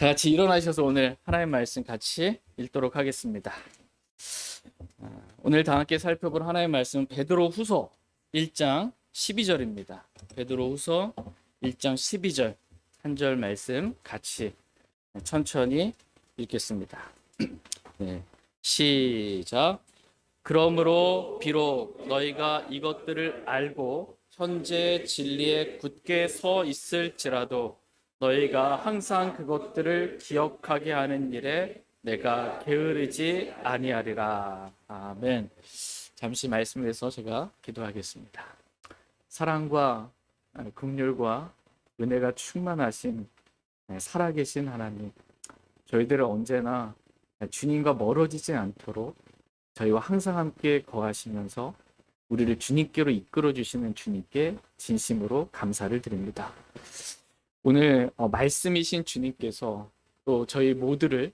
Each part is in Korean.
다 같이 일어나셔서 오늘 하나님의 말씀 같이 읽도록 하겠습니다. 오늘 다 함께 살펴볼 하나님의 말씀은 베드로후서 1장 12절입니다. 베드로후서 1장 12절 한 절 말씀 같이 천천히 읽겠습니다. 네, 시작. 그러므로 비록 너희가 이것들을 알고 현재 진리에 굳게 서 있을지라도 너희가 항상 그것들을 기억하게 하는 일에 내가 게으르지 아니하리라. 아멘. 잠시 말씀에서 제가 기도하겠습니다. 사랑과 긍휼과 은혜가 충만하신 살아계신 하나님, 저희들은 언제나 주님과 멀어지지 않도록 저희와 항상 함께 거하시면서 우리를 주님께로 이끌어 주시는 주님께 진심으로 감사를 드립니다. 오늘 말씀이신 주님께서 또 저희 모두를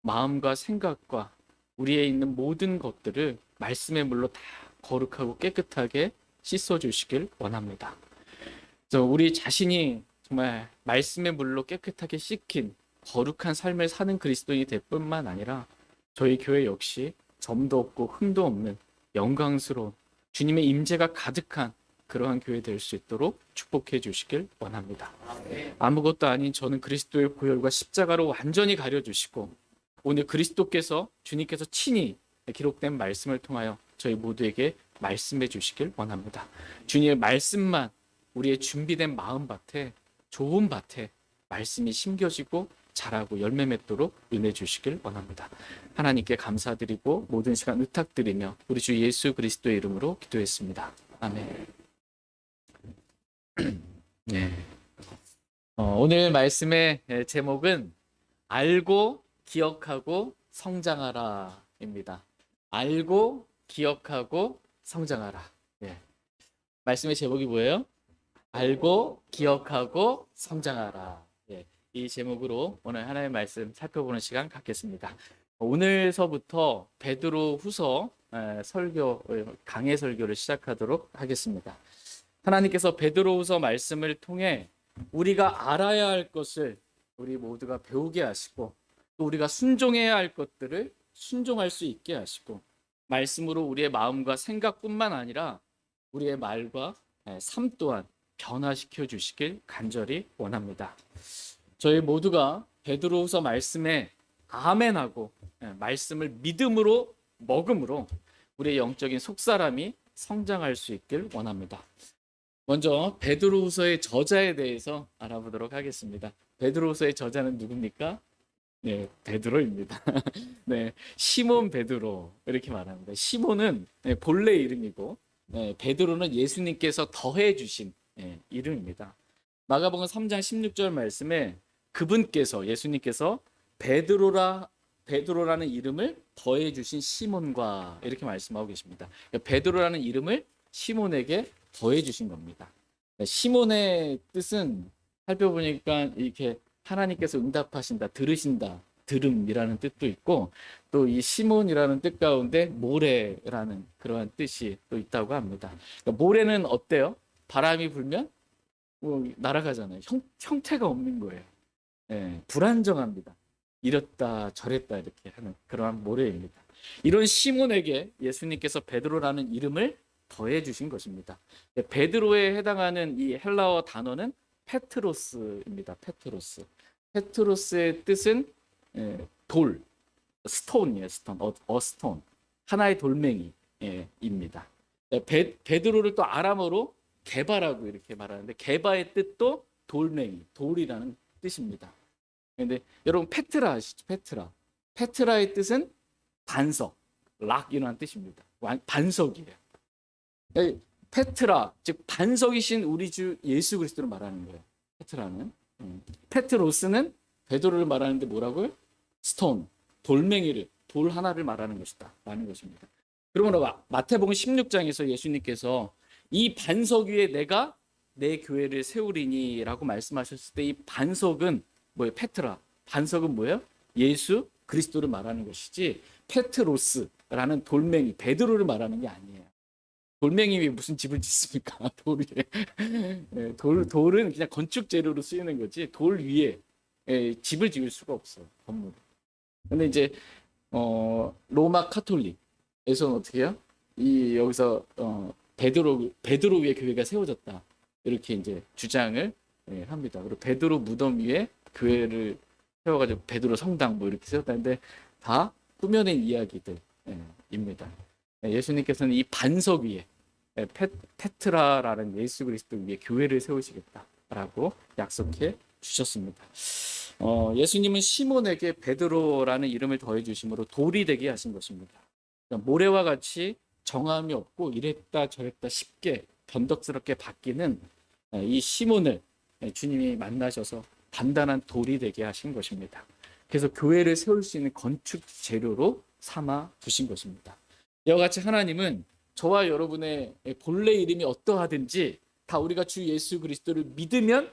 마음과 생각과 우리에 있는 모든 것들을 말씀의 물로 다 거룩하고 깨끗하게 씻어주시길 원합니다. 우리 자신이 정말 말씀의 물로 깨끗하게 씻긴 거룩한 삶을 사는 그리스도인이 될 뿐만 아니라 저희 교회 역시 점도 없고 흠도 없는 영광스러운 주님의 임재가 가득한 그러한 교회 될 수 있도록 축복해 주시길 원합니다. 아무것도 아닌 저는 그리스도의 보혈과 십자가로 완전히 가려주시고 오늘 그리스도께서 주님께서 친히 기록된 말씀을 통하여 저희 모두에게 말씀해 주시길 원합니다. 주님의 말씀만 우리의 준비된 마음밭에 좋은 밭에 말씀이 심겨지고 자라고 열매 맺도록 은혜 주시길 원합니다. 하나님께 감사드리고 모든 시간 의탁드리며 우리 주 예수 그리스도의 이름으로 기도했습니다. 아멘. 네. 오늘 말씀의 제목은 알고 기억하고 성장하라입니다. 알고 기억하고 성장하라. 네. 말씀의 제목이 뭐예요? 알고 기억하고 성장하라. 네. 이 제목으로 오늘 하나님의 말씀 살펴보는 시간 갖겠습니다. 오늘서부터 베드로후서 설교 강해 설교를 시작하도록 하겠습니다. 하나님께서 베드로후서 말씀을 통해 우리가 알아야 할 것을 우리 모두가 배우게 하시고 또 우리가 순종해야 할 것들을 순종할 수 있게 하시고 말씀으로 우리의 마음과 생각뿐만 아니라 우리의 말과 삶 또한 변화시켜 주시길 간절히 원합니다. 저희 모두가 베드로후서 말씀에 아멘하고 말씀을 믿음으로 먹음으로 우리의 영적인 속사람이 성장할 수 있길 원합니다. 먼저 베드로후서의 저자에 대해서 알아보도록 하겠습니다. 베드로후서의 저자는 누굽니까? 네, 베드로입니다. 네, 시몬 베드로 이렇게 말합니다. 시몬은 본래 이름이고 베드로는 예수님께서 더해 주신 이름입니다. 마가복음 3장 16절 말씀에 그분께서 예수님께서 베드로라는 이름을 더해 주신 시몬과 이렇게 말씀하고 계십니다. 베드로라는 이름을 시몬에게 더해 주신 겁니다. 시몬의 뜻은 살펴보니까 이렇게 하나님께서 응답하신다, 들으신다, 들음이라는 뜻도 있고 또 이 시몬이라는 뜻 가운데 모래라는 그러한 뜻이 또 있다고 합니다. 모래는 어때요? 바람이 불면 날아가잖아요. 형태가 없는 거예요. 불안정합니다. 이랬다 저랬다 이렇게 하는 그러한 모래입니다. 이런 시몬에게 예수님께서 베드로라는 이름을 더해 주신 것입니다. 베드로에 해당하는 이 헬라어 단어는 페트로스입니다. 페트로스의 뜻은 돌, 스톤이에요. 스톤, 하나의 돌멩이입니다. 베드로를 또 아람어로 게바라고 이렇게 말하는데 게바의 뜻도 돌멩이, 돌이라는 뜻입니다. 근데 여러분 페트라 아시죠? 페트라의 뜻은 반석, 락이라는 뜻입니다. 반석이에요. 페트라, 즉 반석이신 우리 주 예수 그리스도를 말하는 거예요. 페트라는. 페트로스는 베드로를 말하는데 뭐라고요? 스톤, 돌멩이를, 돌 하나를 말하는 것이다 라는 것입니다. 그러므로 마태복음 16장에서 예수님께서 이 반석 위에 내가 내 교회를 세우리니 라고 말씀하셨을 때 이 반석은 뭐예요? 페트라. 반석은 뭐예요? 예수 그리스도를 말하는 것이지 페트로스라는 돌멩이, 베드로를 말하는 게 아니에요. 돌멩이 위에 무슨 집을 짓습니까? 돌 위에. 돌은 그냥 건축 재료로 쓰이는 거지. 돌 위에 집을 지을 수가 없어요. 건물. 근데 이제 로마 카톨릭에서는 어떻게 해요? 이 여기서 베드로 위에 교회가 세워졌다. 이렇게 이제 주장을 합니다. 그리고 베드로 무덤 위에 교회를 세워가지고 베드로 성당 뭐 이렇게 세웠다는데 다 꾸며낸 이야기들입니다. 예수님께서는 이 반석 위에 페트라라는 예수 그리스도 위에 교회를 세우시겠다라고 약속해 주셨습니다. 예수님은 시몬에게 베드로라는 이름을 더해 주심으로 돌이 되게 하신 것입니다. 그러니까 모래와 같이 정함이 없고 이랬다 저랬다 쉽게 변덕스럽게 바뀌는 이 시몬을 주님이 만나셔서 단단한 돌이 되게 하신 것입니다. 그래서 교회를 세울 수 있는 건축 재료로 삼아 두신 것입니다. 이와 같이 하나님은 저와 여러분의 본래 이름이 어떠하든지 다 우리가 주 예수 그리스도를 믿으면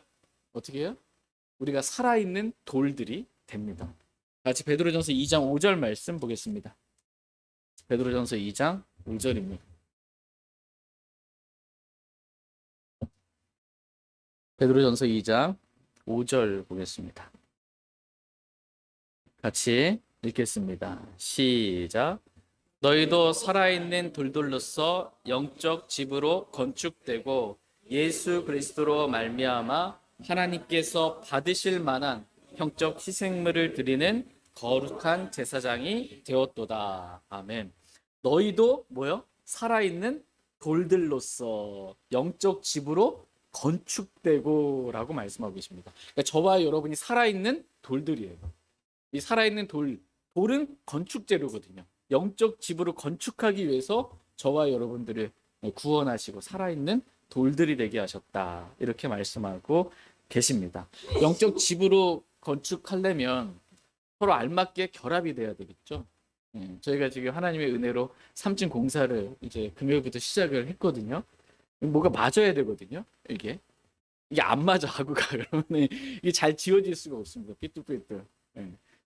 어떻게 해요? 우리가 살아있는 돌들이 됩니다. 같이 베드로전서 2장 5절 말씀 보겠습니다. 베드로전서 2장 5절입니다. 베드로전서 2장 5절 보겠습니다. 같이 읽겠습니다. 시작. 너희도 살아있는 돌들로서 영적 집으로 건축되고 예수 그리스도로 말미암아 하나님께서 받으실 만한 형적 희생물을 드리는 거룩한 제사장이 되었도다. 아멘. 너희도 뭐요? 살아있는 돌들로서 영적 집으로 건축되고 라고 말씀하고 계십니다. 그러니까 저와 여러분이 살아있는 돌들이에요. 이 살아있는 돌은 건축 재료거든요. 영적 집으로 건축하기 위해서 저와 여러분들을 구원하시고 살아있는 돌들이 되게 하셨다. 이렇게 말씀하고 계십니다. 영적 집으로 건축하려면 서로 알맞게 결합이 돼야 되겠죠. 저희가 지금 하나님의 은혜로 3층 공사를 이제 금요일부터 시작을 했거든요. 뭐가 맞아야 되거든요. 이게 안 맞아 하고가 그러면 이게 잘 지어질 수가 없습니다. 삐뚤삐뚤.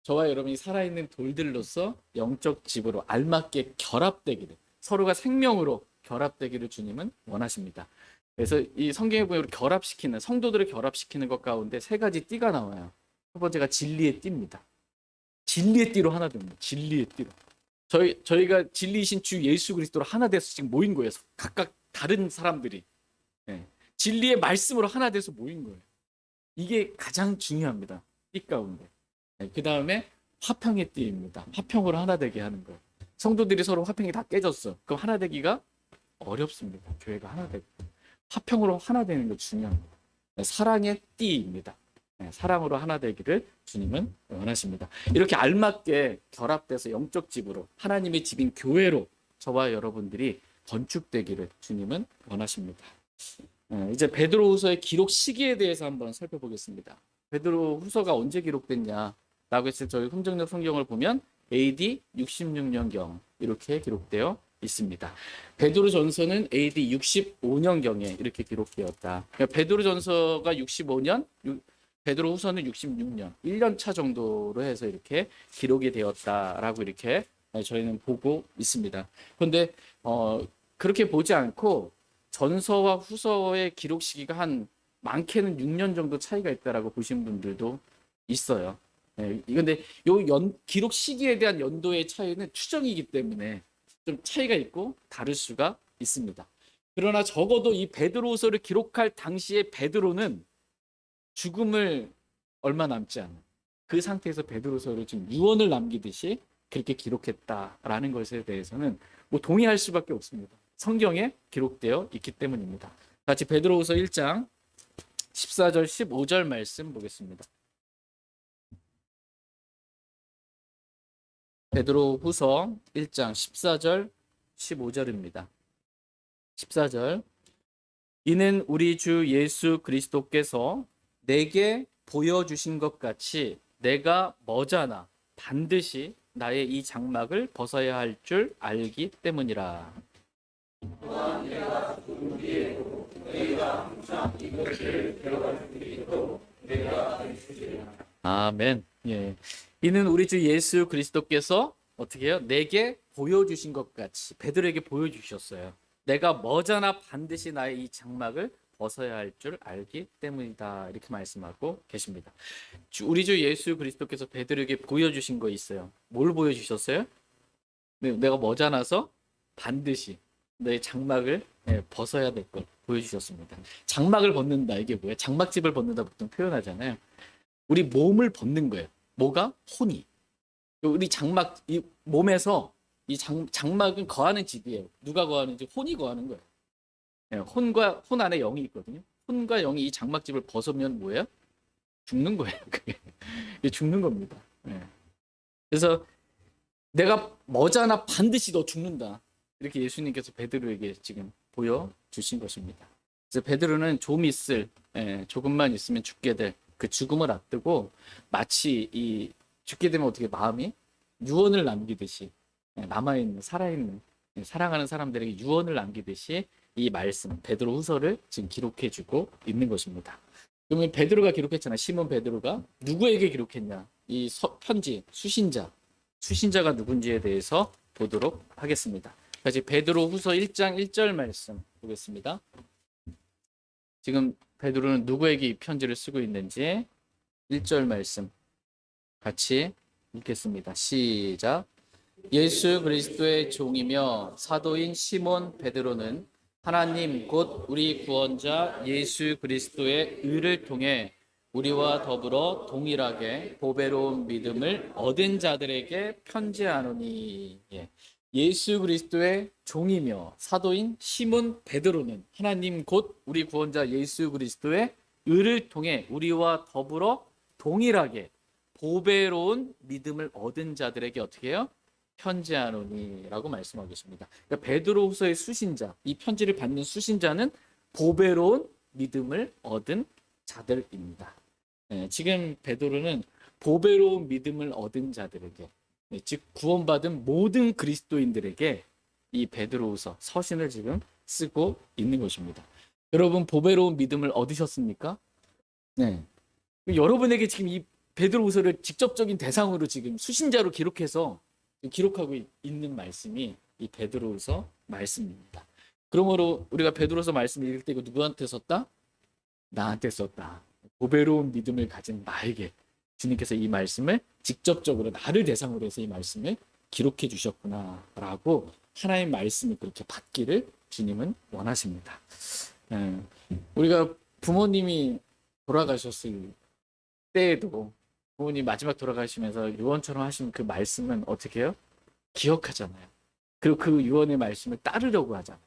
저와 여러분이 살아있는 돌들로서 영적 집으로 알맞게 결합되기를, 서로가 생명으로 결합되기를 주님은 원하십니다. 그래서 이 성경에 보면 결합시키는, 성도들을 결합시키는 것 가운데 세 가지 띠가 나와요. 첫 번째가 진리의 띠입니다. 진리의 띠로 하나 됩니다. 진리의 띠로. 저희가 진리이신 주 예수 그리스도로 하나 돼서 지금 모인 거예요. 각각 다른 사람들이 진리의 말씀으로 하나 돼서 모인 거예요. 이게 가장 중요합니다. 띠 가운데. 그 다음에 화평의 띠입니다. 화평으로 하나 되게 하는 거예요. 성도들이 서로 화평이 다 깨졌어. 그럼 하나 되기가 어렵습니다. 교회가 하나 되고. 화평으로 하나 되는 게 중요합니다. 사랑의 띠입니다. 사랑으로 하나 되기를 주님은 원하십니다. 이렇게 알맞게 결합돼서 영적 집으로, 하나님의 집인 교회로 저와 여러분들이 건축되기를 주님은 원하십니다. 이제 베드로후서의 기록 시기에 대해서 한번 살펴보겠습니다. 베드로후서가 언제 기록됐냐라고 했을 때 저희 흥정역 성경을 보면 AD 66년경 이렇게 기록되어 있습니다. 베드로전서는 AD 65년경에 이렇게 기록되었다. 그러니까 베드로전서가 65년, 베드로후서는 66년, 1년 차 정도로 해서 이렇게 기록이 되었다라고 이렇게 저희는 보고 있습니다. 그런데 그렇게 보지 않고 전서와 후서의 기록 시기가 한 많게는 6년 정도 차이가 있다라고 보신 분들도 있어요. 그런데 요 기록 시기에 대한 연도의 차이는 추정이기 때문에 좀 차이가 있고 다를 수가 있습니다. 그러나 적어도 이 베드로후서를 기록할 당시에 베드로는 죽음을 얼마 남지 않은 그 상태에서 베드로서를 지금 유언을 남기듯이 그렇게 기록했다라는 것에 대해서는 뭐 동의할 수밖에 없습니다. 성경에 기록되어 있기 때문입니다. 같이 베드로후서 1장 14절 15절 말씀 보겠습니다. 베드로후서 1장 14절 15절입니다. 14절. 이는 우리 주 예수 그리스도께서 내게 보여주신 것 같이 내가 머자나 반드시 나의 이 장막을 벗어야 할 줄 알기 때문이라. 아멘. 예. 이는 우리 주 예수 그리스도께서 어떻게 해요? 내게 보여주신 것 같이 베드로에게 보여주셨어요. 내가 머자나 반드시 나의 이 장막을 벗어야 할 줄 알기 때문이다. 이렇게 말씀하고 계십니다. 우리 주 예수 그리스도께서 베드로에게 보여주신 거 있어요. 뭘 보여주셨어요? 내가 머지않아서 반드시 너의 장막을 벗어야 될 걸 보여주셨습니다. 장막을 벗는다, 이게 뭐예요? 장막집을 벗는다 보통 표현하잖아요. 우리 몸을 벗는 거예요. 뭐가? 혼이. 우리 장막, 이 몸에서 이 장막은 거하는 집이에요. 누가 거하는지? 혼이 거하는 거예요. 혼 안에 영이 있거든요. 혼과 영이 이 장막집을 벗으면 뭐예요? 죽는 거예요. 그게 죽는 겁니다. 그래서 내가 머지않아 반드시 너 죽는다. 이렇게 예수님께서 베드로에게 지금 보여주신 것입니다. 그래서 베드로는 좀 있을, 조금만 있으면 죽게 될 그 죽음을 앞두고 마치 이 죽게 되면 어떻게 마음이 유언을 남기듯이 남아있는, 살아있는, 사랑하는 사람들에게 유언을 남기듯이 이 말씀, 베드로 후서를 지금 기록해주고 있는 것입니다. 그러면 베드로가 기록했잖아. 시몬 베드로가 누구에게 기록했냐? 이 편지, 수신자가 누군지에 대해서 보도록 하겠습니다. 다시 베드로 후서 1장 1절 말씀 보겠습니다. 지금 베드로는 누구에게 이 편지를 쓰고 있는지 1절 말씀 같이 읽겠습니다. 시작. 예수 그리스도의 종이며 사도인 시몬 베드로는 하나님 곧 우리 구원자 예수 그리스도의 의를 통해 우리와 더불어 동일하게 보배로운 믿음을 얻은 자들에게 편지하노니. 예수 그리스도의 종이며 사도인 시몬 베드로는 하나님 곧 우리 구원자 예수 그리스도의 의를 통해 우리와 더불어 동일하게 보배로운 믿음을 얻은 자들에게 어떻게 해요? 편지하노니 라고 말씀하고 계십니다. 그러니까 베드로후서의 수신자, 이 편지를 받는 수신자는 보배로운 믿음을 얻은 자들입니다. 지금 베드로는 보배로운 믿음을 얻은 자들에게, 즉 구원받은 모든 그리스도인들에게 이 베드로후서 서신을 지금 쓰고 있는 것입니다. 여러분 보배로운 믿음을 얻으셨습니까? 네. 여러분에게 지금 이 베드로후서를 직접적인 대상으로 지금 수신자로 기록하고 있는 말씀이 이 베드로후서 말씀입니다. 그러므로 우리가 베드로후서 말씀을 읽을 때 이거 누구한테 썼다? 나한테 썼다. 보배로운 믿음을 가진 나에게 주님께서 이 말씀을 직접적으로 나를 대상으로 해서 이 말씀을 기록해 주셨구나라고 하나님의 말씀을 그렇게 받기를 주님은 원하십니다. 우리가 부모님이 돌아가셨을 때에도 부모님 마지막 돌아가시면서 유언처럼 하신 그 말씀은 어떻게 해요? 기억하잖아요. 그리고 그 유언의 말씀을 따르려고 하잖아요.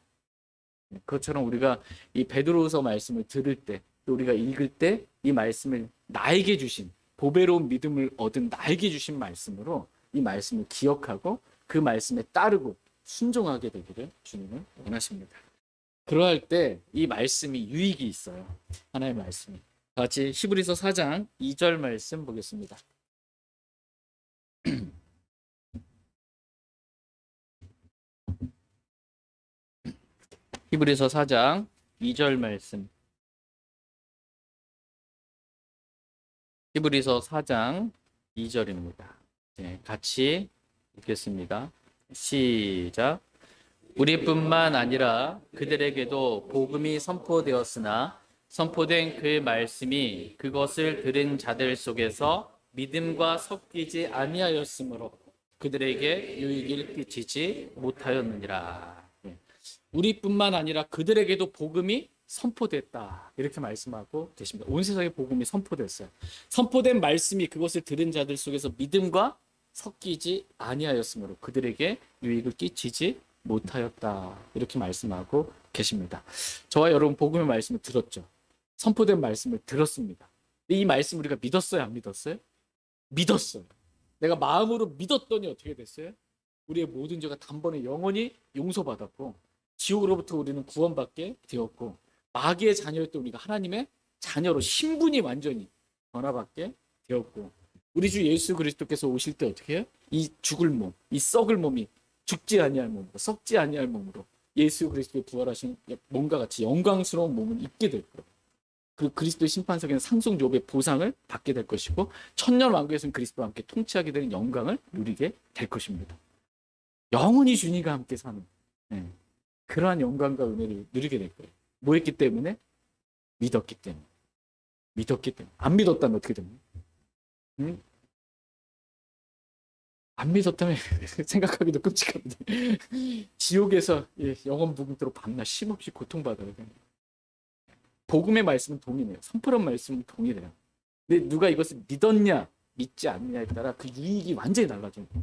그것처럼 우리가 이 베드로후서 말씀을 들을 때, 또 우리가 읽을 때 이 말씀을 나에게 주신 보배로운 믿음을 얻은 나에게 주신 말씀으로 이 말씀을 기억하고 그 말씀에 따르고 순종하게 되기를 주님은 원하십니다. 그러할 때 이 말씀이 유익이 있어요. 하나님의 말씀이. 같이 히브리서 4장 2절 말씀 보겠습니다. 히브리서 4장 2절 말씀. 히브리서 4장 2절입니다. 같이 읽겠습니다. 시작. 우리뿐만 아니라 그들에게도 복음이 선포되었으나 선포된 그 말씀이 그것을 들은 자들 속에서 믿음과 섞이지 아니하였으므로 그들에게 유익을 끼치지 못하였느니라. 우리뿐만 아니라 그들에게도 복음이 선포됐다. 이렇게 말씀하고 계십니다. 온 세상에 복음이 선포됐어요. 선포된 말씀이 그것을 들은 자들 속에서 믿음과 섞이지 아니하였으므로 그들에게 유익을 끼치지 못하였다. 이렇게 말씀하고 계십니다. 저와 여러분 복음의 말씀을 들었죠. 선포된 말씀을 들었습니다. 이 말씀 우리가 믿었어요? 안 믿었어요? 믿었어요. 내가 마음으로 믿었더니 어떻게 됐어요? 우리의 모든 죄가 단번에 영원히 용서받았고 지옥으로부터 우리는 구원받게 되었고 마귀의 자녀였던 우리가 하나님의 자녀로 신분이 완전히 변화받게 되었고 우리 주 예수 그리스도께서 오실 때 어떻게 해요? 이 죽을 몸, 이 썩을 몸이 죽지 아니할 몸으로, 썩지 아니할 몸으로 예수 그리스도의 부활하신 몸과 같이 영광스러운 몸을 입게 될 거예요. 그 그리스도의 심판석에는 상속욕의 보상을 받게 될 것이고 천년 왕국에서는 그리스도와 함께 통치하게 되는 영광을 누리게 될 것입니다. 영원히 주님과 함께 사는 그러한 영광과 은혜를 누리게 될 거예요. 뭐 했기 때문에? 믿었기 때문에. 믿었기 때문에. 안 믿었다면 어떻게 됩니까? 응? 안 믿었다면 생각하기도 끔찍합니다. 지옥에서 영원 무궁토록 밤낮 쉼없이 고통받아야 돼요. 복음의 말씀은 동일해요. 선포란 말씀은 동일해요. 근데 누가 이것을 믿었냐, 믿지 않느냐에 따라 그 유익이 완전히 달라집니다.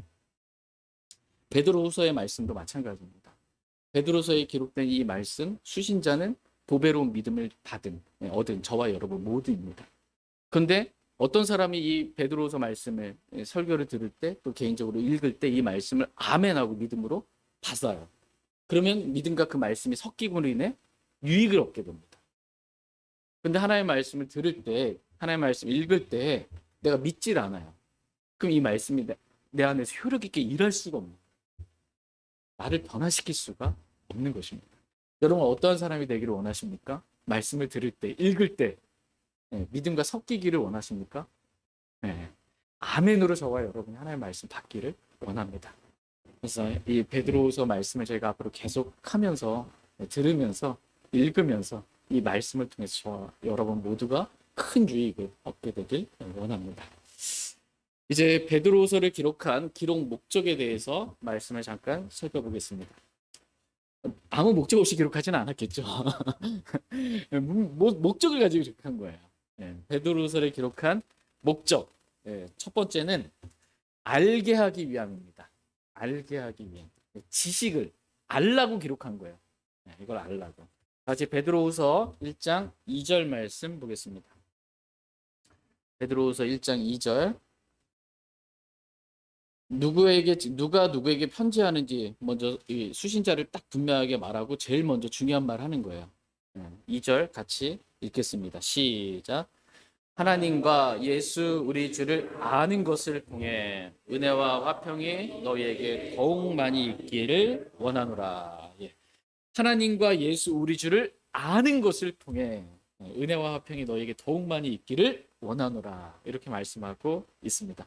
베드로후서의 말씀도 마찬가지입니다. 베드로서에 기록된 이 말씀, 수신자는 보배로운 믿음을 얻은 저와 여러분 모두입니다. 그런데 어떤 사람이 이 베드로서 말씀을 설교를 들을 때 또 개인적으로 읽을 때 이 말씀을 아멘하고 믿음으로 받아요. 그러면 믿음과 그 말씀이 섞이고로 인해 유익을 얻게 됩니다. 근데 하나님의 말씀을 들을 때, 하나님의 말씀 읽을 때 내가 믿질 않아요. 그럼 이 말씀이 내 안에서 효력 있게 일할 수가 없는 거예요. 나를 변화시킬 수가 없는 것입니다. 여러분 어떠한 사람이 되기를 원하십니까? 말씀을 들을 때, 읽을 때 믿음과 섞이기를 원하십니까? 네. 아멘으로 저와 여러분이 하나님의 말씀 받기를 원합니다. 그래서 이 베드로후서 말씀을 저희가 앞으로 계속하면서 들으면서 읽으면서 이 말씀을 통해서 저와 여러분 모두가 큰 유익을 얻게 되길 원합니다. 이제 베드로후서를 기록한 기록 목적에 대해서 말씀을 잠깐 살펴보겠습니다. 아무 목적 없이 기록하지는 않았겠죠. 목적을 가지고 기록한 거예요. 베드로후서를 기록한 목적. 첫 번째는 알게 하기 위함입니다. 알게 하기 위함. 지식을 알라고 기록한 거예요. 이걸 알라고. 다시 베드로후서 1장 2절 말씀 보겠습니다. 베드로후서 1장 2절. 누가 누구에게 편지하는지 먼저 이 수신자를 딱 분명하게 말하고 제일 먼저 중요한 말 하는 거예요. 2절 같이 읽겠습니다. 시작. 하나님과 예수 우리 주를 아는 것을 통해 은혜와 화평이 너희에게 더욱 많이 있기를 원하노라. 하나님과 예수 우리 주를 아는 것을 통해 은혜와 화평이 너희에게 더욱 많이 있기를 원하노라. 이렇게 말씀하고 있습니다.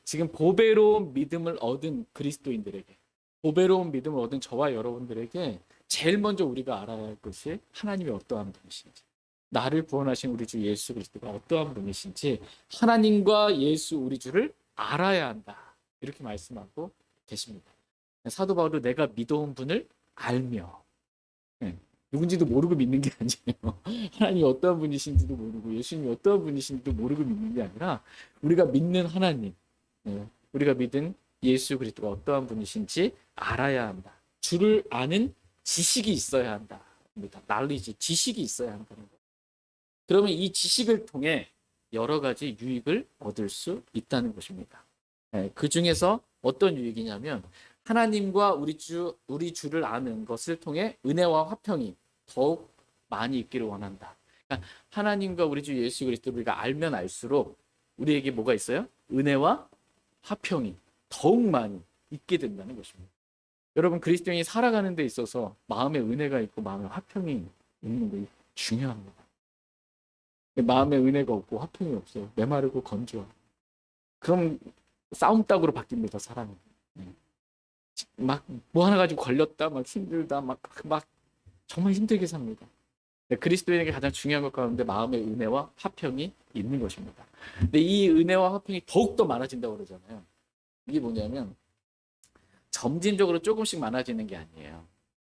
지금 보배로운 믿음을 얻은 그리스도인들에게, 보배로운 믿음을 얻은 저와 여러분들에게 제일 먼저 우리가 알아야 할 것이 하나님이 어떠한 분이신지, 나를 구원하신 우리 주 예수 그리스도가 어떠한 분이신지 하나님과 예수 우리 주를 알아야 한다. 이렇게 말씀하고 계십니다. 사도 바울도 내가 믿어온 분을 알며, 누군지도 모르고 믿는 게 아니에요. 하나님이 어떠한 분이신지도 모르고 예수님이 어떠한 분이신지도 모르고 믿는 게 아니라 우리가 믿는 하나님, 우리가 믿은 예수 그리스도가 어떠한 분이신지 알아야 한다. 주를 아는 지식이 있어야 한다. knowledge, 지식이 있어야 한다는 거예요. 그러면 이 지식을 통해 여러 가지 유익을 얻을 수 있다는 것입니다. 그 중에서 어떤 유익이냐면 하나님과 우리 주를 아는 것을 통해 은혜와 화평이 더욱 많이 있기를 원한다. 그러니까 하나님과 우리 주 예수 그리스도를 우리가 알면 알수록 우리에게 뭐가 있어요? 은혜와 화평이 더욱 많이 있게 된다는 것입니다. 여러분 그리스도인이 살아가는 데 있어서 마음에 은혜가 있고 마음에 화평이 있는 게 중요합니다. 마음에 은혜가 없고 화평이 없어요. 메마르고 건조하고. 그럼 싸움닭으로 바뀝니다, 사람이. 막 뭐 하나 가지고 걸렸다, 막 힘들다, 막 정말 힘들게 삽니다. 그리스도인에게 가장 중요한 것 가운데 마음의 은혜와 화평이 있는 것입니다. 근데 이 은혜와 화평이 더욱더 많아진다고 그러잖아요. 이게 뭐냐면 점진적으로 조금씩 많아지는 게 아니에요.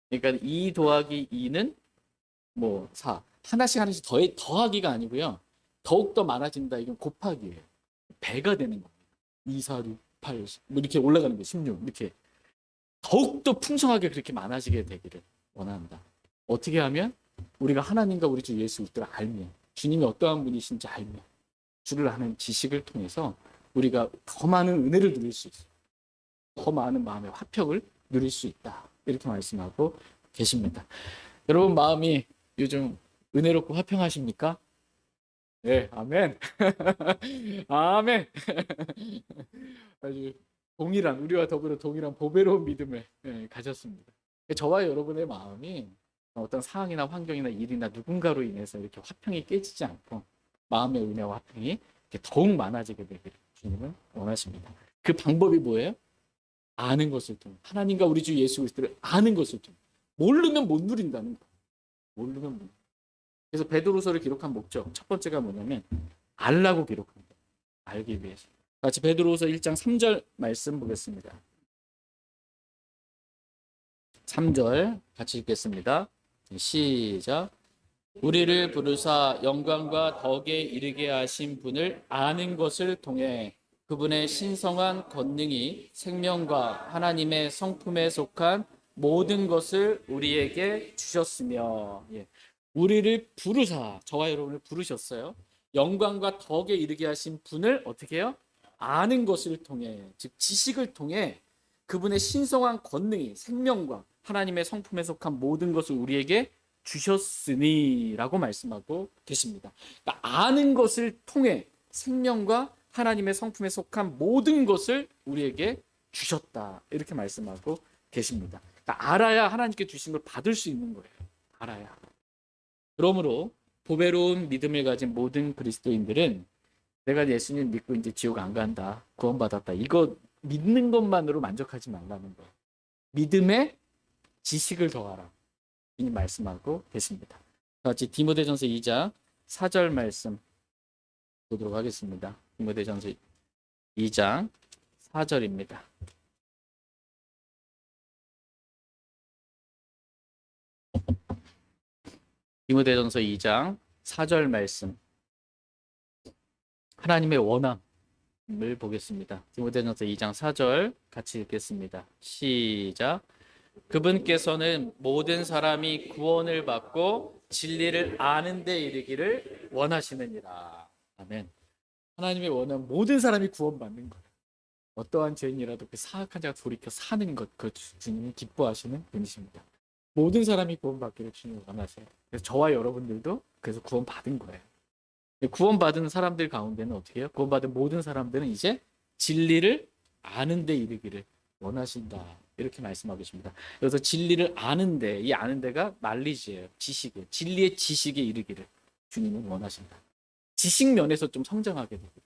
그러니까 2 더하기 2는 뭐 4. 하나씩 더하기가 아니고요. 더욱더 많아진다. 이건 곱하기예요. 배가 되는 겁니다. 2, 4, 6, 8, 10. 뭐 이렇게 올라가는 거예요. 16. 이렇게. 더욱더 풍성하게 그렇게 많아지게 되기를 원한다. 어떻게 하면? 우리가 하나님과 우리 주 예수 그리스도를 알며, 주님이 어떠한 분이신지 알며, 주를 아는 지식을 통해서 우리가 더 많은 은혜를 누릴 수 있어요. 더 많은 마음의 화평을 누릴 수 있다. 이렇게 말씀하고 계십니다. 여러분 마음이 요즘 은혜롭고 화평하십니까? 네, 아멘. 아멘. 아주 우리와 더불어 동일한 보배로운 믿음을 가졌습니다. 저와 여러분의 마음이 어떤 상황이나 환경이나 일이나 누군가로 인해서 이렇게 화평이 깨지지 않고 마음의 은혜와 화평이 이렇게 더욱 많아지게 되기를 주님은 원하십니다. 그 방법이 뭐예요? 아는 것을 통해, 하나님과 우리 주 예수 그리스도를 아는 것을 통해. 모르면 못 누린다는 거예요. 모르면 못. 그래서 베드로후서를 기록한 목적 첫 번째가 뭐냐면 알라고 기록한 거예요. 알기 위해서. 같이 베드로후서 1장 3절 말씀 보겠습니다. 3절 같이 읽겠습니다. 시작. 우리를 부르사 영광과 덕에 이르게 하신 분을 아는 것을 통해 그분의 신성한 권능이 생명과 하나님의 성품에 속한 모든 것을 우리에게 주셨으며, 우리를 부르사, 저와 여러분을 부르셨어요. 영광과 덕에 이르게 하신 분을 어떻게 해요? 아는 것을 통해, 즉 지식을 통해 그분의 신성한 권능이 생명과 하나님의 성품에 속한 모든 것을 우리에게 주셨으니라고 말씀하고 계십니다. 그러니까 아는 것을 통해 생명과 하나님의 성품에 속한 모든 것을 우리에게 주셨다, 이렇게 말씀하고 계십니다. 그러니까 알아야 하나님께 주신 걸 받을 수 있는 거예요. 알아야. 그러므로 보배로운 믿음을 가진 모든 그리스도인들은 내가 예수님 믿고 이제 지옥 안 간다, 구원받았다, 이거 믿는 것만으로 만족하지 말라는 거예요. 믿음에 지식을 더하라, 이 말씀하고 계십니다. 같이 디모데전서 2장 4절 말씀 보도록 하겠습니다. 디모데전서 2장 4절입니다. 디모데전서 2장 4절 말씀, 하나님의 원함을 보겠습니다. 디모데전서 2장 4절 같이 읽겠습니다. 시작. 그분께서는 모든 사람이 구원을 받고 진리를 아는 데 이르기를 원하시느니라. 아멘. 하나님의 원함은 모든 사람이 구원받는 거예요. 어떠한 죄인이라도 그 사악한 자가 돌이켜 사는 것, 그 주님이 기뻐하시는 분이십니다. 모든 사람이 구원받기를 주님이 원하세요. 그래서 저와 여러분들도 그래서 구원받은 거예요. 구원받은 사람들 가운데는 어떻게 해요? 구원받은 모든 사람들은 이제 진리를 아는 데 이르기를 원하신다, 이렇게 말씀하고 계십니다. 그래서 진리를 아는데, 이 아는 데가 말리지예요. 지식이에요. 진리의 지식에 이르기를 주님은 원하신다. 지식 면에서 좀 성장하게 되기를,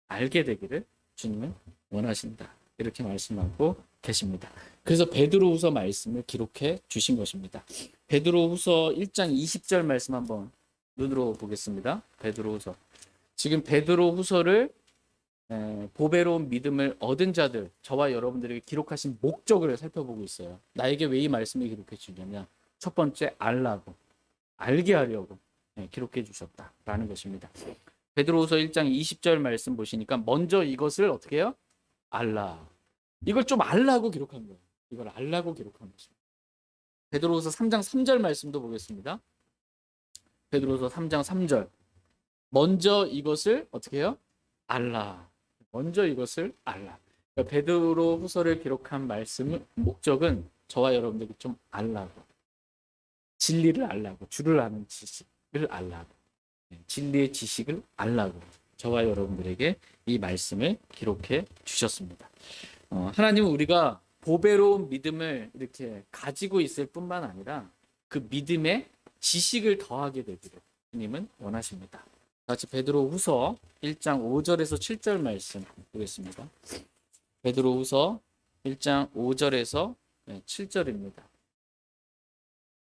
알게 되기를 주님은 원하신다, 이렇게 말씀하고 계십니다. 그래서 베드로후서 말씀을 기록해 주신 것입니다. 베드로후서 1장 20절 말씀 한번 눈으로 보겠습니다. 베드로후서. 지금 베드로후서를 보배로운 믿음을 얻은 자들, 저와 여러분들에게 기록하신 목적을 살펴보고 있어요. 나에게 왜 이 말씀을 기록해 주냐면 첫 번째, 알라고, 알게 하려고 기록해 주셨다라는 것입니다. 베드로후서 1장 20절 말씀 보시니까 먼저 이것을 어떻게 해요? 알라. 이걸 좀 알라고 기록한 거예요. 이걸 알라고 기록한 것입니다. 베드로후서 3장 3절 말씀도 보겠습니다. 베드로후서 3장 3절. 먼저 이것을 어떻게 해요? 알라. 먼저 이것을 알라. 그러니까 베드로후서를 기록한 말씀의 목적은 저와 여러분들이 좀 알라고, 진리를 알라고, 주를 아는 지식을 알라고, 진리의 지식을 알라고 저와 여러분들에게 이 말씀을 기록해 주셨습니다. 하나님은 우리가 보배로운 믿음을 이렇게 가지고 있을 뿐만 아니라 그 믿음에 지식을 더하게 되기를 주님은 원하십니다. 같이 베드로후서 1장 5절에서 7절 말씀 보겠습니다. 베드로후서 1장 5절에서 7절입니다.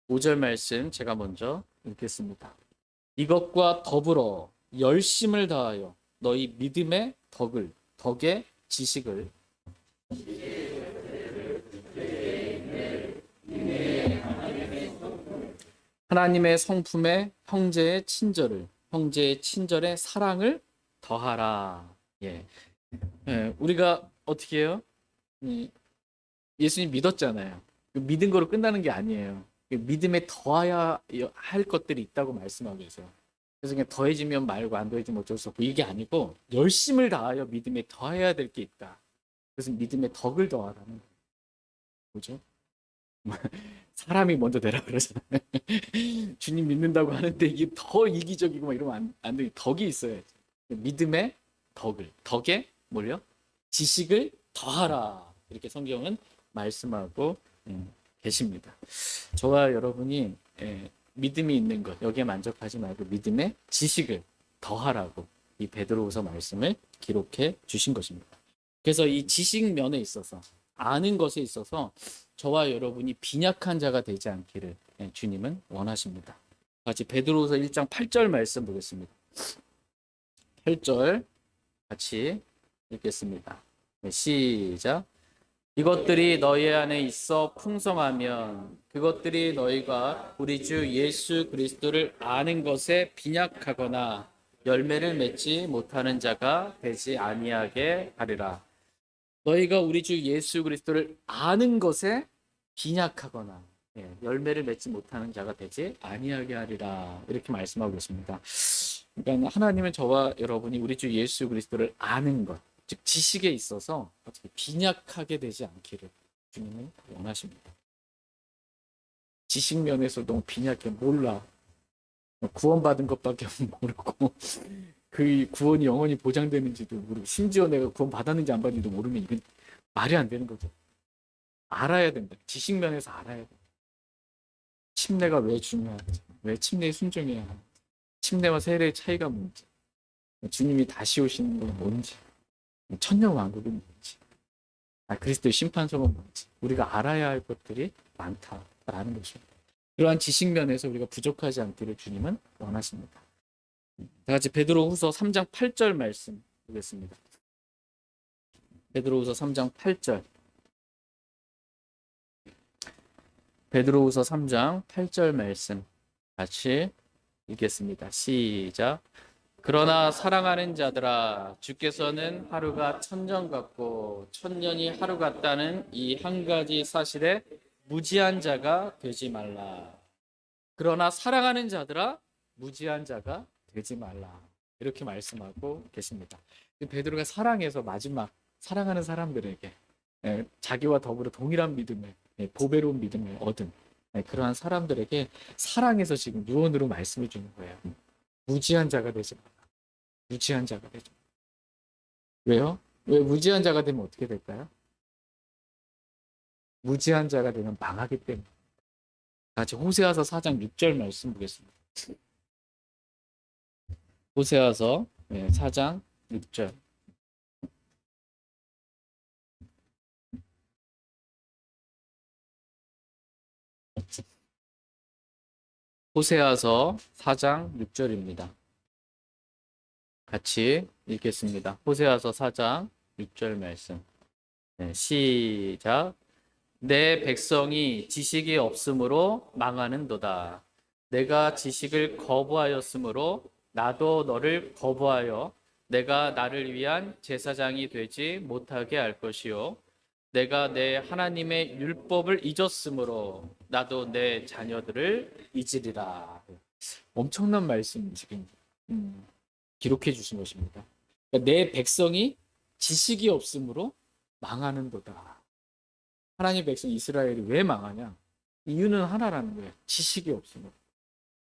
5절 말씀 제가 먼저 읽겠습니다. 이것과 더불어 열심을 다하여 너희 믿음의 덕을, 덕의 지식을, 하나님의 성품의 형제의 친절을, 형제의 친절의 사랑을 더하라. 우리가 어떻게 해요? 예수님 믿었잖아요. 믿은 거로 끝나는 게 아니에요. 믿음에 더해야 할 것들이 있다고 말씀하고 계세요. 그래서 그냥 더해지면 말고 안 더해지면 어쩔 수 없고, 이게 아니고 열심을 다하여 믿음에 더해야 될 게 있다. 그래서 믿음에 덕을 더하라는 거예요. 뭐죠? 사람이 먼저 되라 그러잖아요. 주님 믿는다고 하는데 이게 더 이기적이고 막 이러면 안 돼. 덕이 있어야지. 믿음의 덕을, 덕에 뭘요? 지식을 더하라, 이렇게 성경은 말씀하고 계십니다. 저와 여러분이 믿음이 있는 것, 여기에 만족하지 말고 믿음의 지식을 더하라고 이 베드로후서 말씀을 기록해 주신 것입니다. 그래서 이 지식 면에 있어서, 아는 것에 있어서 저와 여러분이 빈약한 자가 되지 않기를 주님은 원하십니다. 같이 베드로후서 1장 8절 말씀 보겠습니다. 8절 같이 읽겠습니다. 네, 시작. 이것들이 너희 안에 있어 풍성하면 그것들이 너희가 우리 주 예수 그리스도를 아는 것에 빈약하거나 열매를 맺지 못하는 자가 되지 아니하게 하리라. 너희가 우리 주 예수 그리스도를 아는 것에 빈약하거나 열매를 맺지 못하는 자가 되지 아니하게 하리라. 이렇게 말씀하고 있습니다. 그러니까 하나님은 저와 여러분이 우리 주 예수 그리스도를 아는 것, 즉 지식에 있어서 어떻게 빈약하게 되지 않기를 주님은 원하십니다. 지식 면에서 너무 빈약해 몰라. 구원받은 것밖에 모르고 그 구원이 영원히 보장되는지도 모르고 심지어 내가 구원 받았는지 안 받는지도 모르면 이건 말이 안 되는 거죠. 알아야 된다. 지식 면에서 알아야 된다. 침례가 왜 중요한지, 왜 침례에 순종해야 하는지, 침례와 세례의 차이가 뭔지, 주님이 다시 오시는 건 뭔지, 천년왕국이 뭔지, 그리스도의 심판성은 뭔지 우리가 알아야 할 것들이 많다라는 것입니다. 그러한 지식 면에서 우리가 부족하지 않기를 주님은 원하십니다. 다 같이 베드로후서 3장 8절 말씀 보겠습니다. 베드로후서 3장 8절. 베드로후서 3장 8절 말씀 같이 읽겠습니다. 시작. 그러나 사랑하는 자들아 주께서는 하루가 천년 같고 천년이 하루 같다는 이 한 가지 사실에 무지한 자가 되지 말라. 그러나 사랑하는 자들아 무지한 자가 되지 말라. 이렇게 말씀하고 계십니다. 베드로가 사랑해서 마지막 사랑하는 사람들에게 자기와 더불어 동일한 믿음을 보배로운 믿음을 얻은 그러한 사람들에게 사랑해서 지금 유언으로 말씀해 주는 거예요. 무지한 자가 되지 말라. 무지한 자가 되지 말라. 왜요? 왜 무지한 자가 되면 어떻게 될까요? 무지한 자가 되면 망하기 때문에. 같이 호세아서 4장 6절 말씀 보겠습니다. 호세아서 4장 6절. 호세아서 4장 6절입니다. 같이 읽겠습니다. 호세아서 4장 6절 말씀. 시작. 내 백성이 지식이 없으므로 망하는도다. 내가 지식을 거부하였으므로 나도 너를 거부하여 내가 나를 위한 제사장이 되지 못하게 할 것이요. 내가 내 하나님의 율법을 잊었으므로 나도 내 자녀들을 잊으리라. 엄청난 말씀 지금 기록해 주신 것입니다. 그러니까 내 백성이 지식이 없으므로 망하는도다. 하나님의 백성 이스라엘이 왜 망하냐? 이유는 하나라는 거예요. 지식이 없으므로.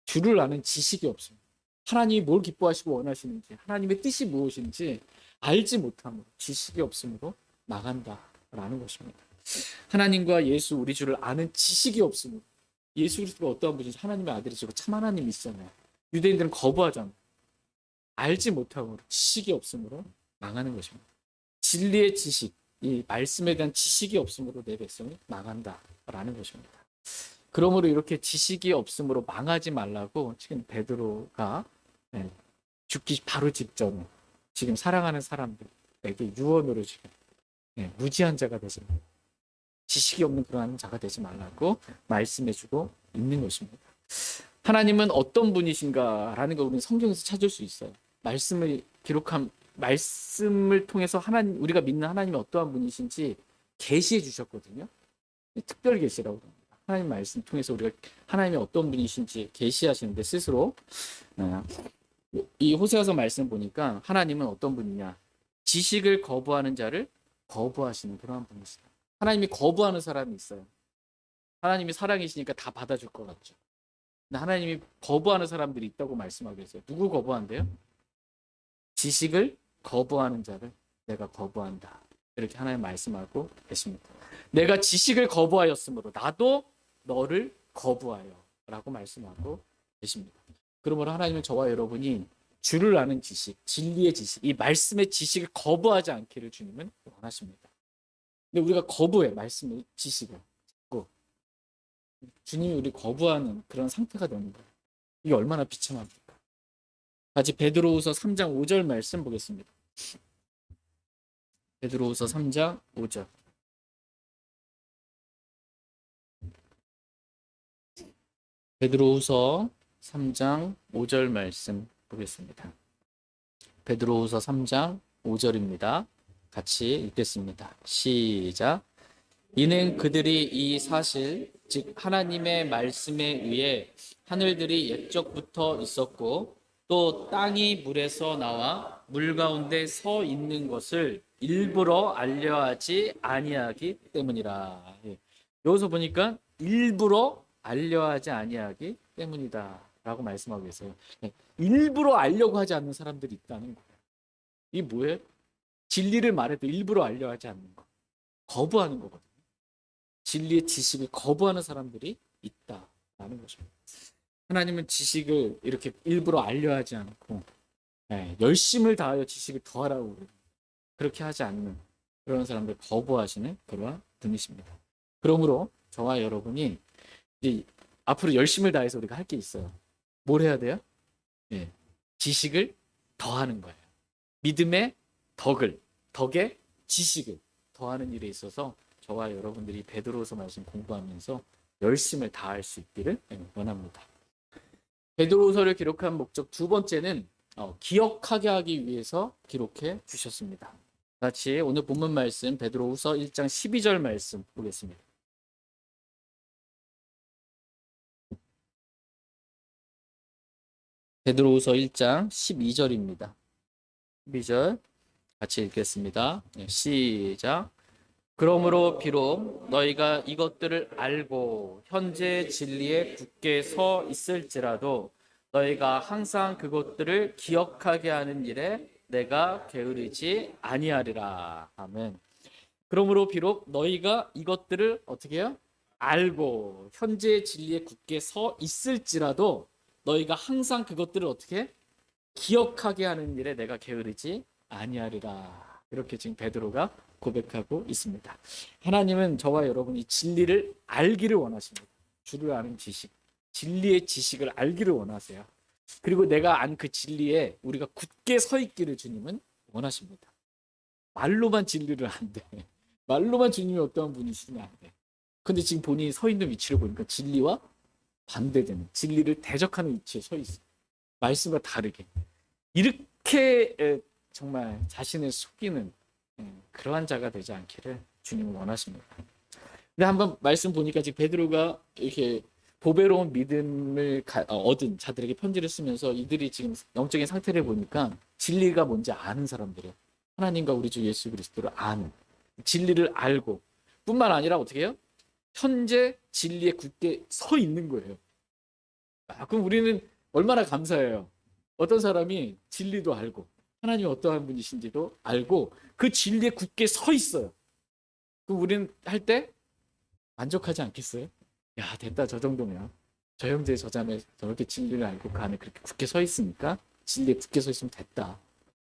주를 아는 지식이 없습니다. 하나님이 뭘 기뻐하시고 원하시는지, 하나님의 뜻이 무엇인지 알지 못함으로, 지식이 없으므로 망한다라는 것입니다. 하나님과 예수 우리 주를 아는 지식이 없으므로, 예수 그리스도가 어떠한 분인지 하나님의 아들이시고 참 하나님이시잖아요. 유대인들은 거부하잖아요. 알지 못함으로, 지식이 없으므로 망하는 것입니다. 진리의 지식, 이 말씀에 대한 지식이 없으므로 내 백성이 망한다라는 것입니다. 그러므로 이렇게 지식이 없으므로 망하지 말라고 지금 베드로가 죽기 바로 직전에 지금 사랑하는 사람들에게 유언으로 지금 무지한 자가 되지 말고 지식이 없는 그러한 자가 되지 말라고 말씀해주고 있는 것입니다. 하나님은 어떤 분이신가라는 걸 우리는 성경에서 찾을 수 있어요. 말씀을 기록한 말씀을 통해서 하나님 우리가 믿는 하나님이 어떠한 분이신지 계시해 주셨거든요. 특별 계시라고 합니다. 하나님 말씀 통해서 우리가 하나님이 어떤 분이신지 계시하시는데 스스로 이 호세아서 말씀 보니까 하나님은 어떤 분이냐? 지식을 거부하는 자를 거부하시는 그러한 분이시다. 하나님이 거부하는 사람이 있어요. 하나님이 사랑이시니까 다 받아줄 것 같죠. 근데 하나님이 거부하는 사람들이 있다고 말씀하고 계세요. 누구 거부한대요? 지식을 거부하는 자를 내가 거부한다. 이렇게 하나님 말씀하고 계십니다. 내가 지식을 거부하였으므로 나도 너를 거부하여 라고 말씀하고 계십니다. 그러므로 하나님은 저와 여러분이 주를 아는 지식, 진리의 지식, 이 말씀의 지식을 거부하지 않기를 주님은 원하십니다. 근데 우리가 거부해, 말씀의 지식을. 자꾸 주님이 우리 거부하는 그런 상태가 되는 거예요. 이게 얼마나 비참합니까? 같이 베드로후서 3장 5절 말씀 보겠습니다. 베드로후서 3장 5절. 베드로후서 3장 5절 말씀 보겠습니다. 베드로후서 3장 5절입니다. 같이 읽겠습니다. 시작. 이는 그들이 이 사실 즉 하나님의 말씀에 의해 하늘들이 옛적부터 있었고 또 땅이 물에서 나와 물 가운데 서 있는 것을 일부러 알려하지 아니하기 때문이라. 예. 여기서 보니까 일부러 알려하지 아니하기 때문이다라고 말씀하고 계세요. 예. 일부러 알려고 하지 않는 사람들이 있다는 거예요. 이게 뭐예요? 진리를 말해도 일부러 알려하지 않는 거. 거부하는 거거든요. 진리의 지식을 거부하는 사람들이 있다라는 거죠. 하나님은 지식을 이렇게 일부러 알려하지 않고 열심을 다하여 지식을 더하라고 그래요. 그렇게 하지 않는 그런 사람들 거부하시는 그러한 분이십니다. 그러므로 저와 여러분이 이제 앞으로 열심을 다해서 우리가 할 게 있어요. 뭘 해야 돼요? 지식을 더하는 거예요. 믿음의 덕에 지식을 더하는 일에 있어서 저와 여러분들이 베드로서 말씀 공부하면서 열심을 다할 수 있기를 원합니다. 베드로서를 기록한 목적 두 번째는 기억하게 하기 위해서 기록해 주셨습니다. 같이 오늘 본문 말씀 베드로후서 1장 12절 말씀 보겠습니다. 베드로후서 1장 12절입니다. 12절 같이 읽겠습니다. 시작. 그러므로 비록 너희가 이것들을 알고 현재 진리에 굳게 서 있을지라도 너희가 항상 그것들을 기억하게 하는 일에 내가 게으르지 아니하리라. 아멘. 그러므로 비록 너희가 이것들을 어떻게 해요? 알고 현재 진리에 굳게 서 있을지라도 너희가 항상 그것들을 어떻게 기억하게 하는 일에 내가 게으르지 아니하리라. 이렇게 지금 베드로가 고백하고 있습니다. 하나님은 저와 여러분이 진리를 알기를 원하십니다. 주를 아는 지식, 진리의 지식을 알기를 원하세요. 그리고 내가 안 그 진리에 우리가 굳게 서 있기를 주님은 원하십니다. 말로만 진리를 안 돼. 말로만 주님이 어떠한 분이시냐 안 돼. 근데 지금 본인이 서 있는 위치를 보니까 진리와 반대되는, 진리를 대적하는 위치에 서 있어요. 말씀과 다르게. 이렇게 정말 자신을 속이는 그러한 자가 되지 않기를 주님은 원하십니다. 근데 한번 말씀 보니까 지금 베드로가 이렇게 보배로운 믿음을 얻은 자들에게 편지를 쓰면서 이들이 지금 영적인 상태를 보니까 진리가 뭔지 아는 사람들이에요. 하나님과 우리 주 예수 그리스도를 아는, 진리를 알고 뿐만 아니라 어떻게 해요? 현재 진리에 굳게 서 있는 거예요. 그럼 우리는 얼마나 감사해요. 어떤 사람이 진리도 알고 하나님이 어떠한 분이신지도 알고 그 진리에 굳게 서 있어요. 그럼 우리는 할 때 만족하지 않겠어요? 야, 됐다. 저 정도면 저 형제 저 자매 저렇게 진리를 알고 그 안에 그렇게 굳게 서 있으니까 진리에 굳게 서 있으면 됐다.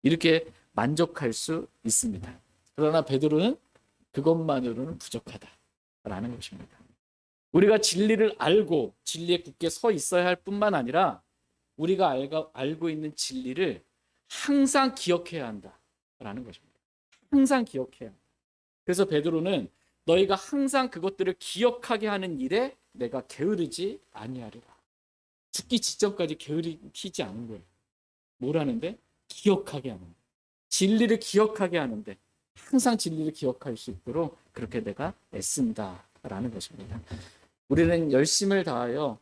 이렇게 만족할 수 있습니다. 그러나 베드로는 그것만으로는 부족하다라는 것입니다. 우리가 진리를 알고 진리에 굳게 서 있어야 할 뿐만 아니라 우리가 알고 있는 진리를 항상 기억해야 한다라는 것입니다. 항상 기억해야 한다. 그래서 베드로는 너희가 항상 그것들을 기억하게 하는 일에 내가 게으르지 아니하리라. 죽기 직전까지 게으르지 않은 거예요. 뭘 하는데? 기억하게 하는 거예요. 진리를 기억하게 하는데 항상 진리를 기억할 수 있도록 그렇게 내가 애쓴다라는 것입니다. 우리는 열심을 다하여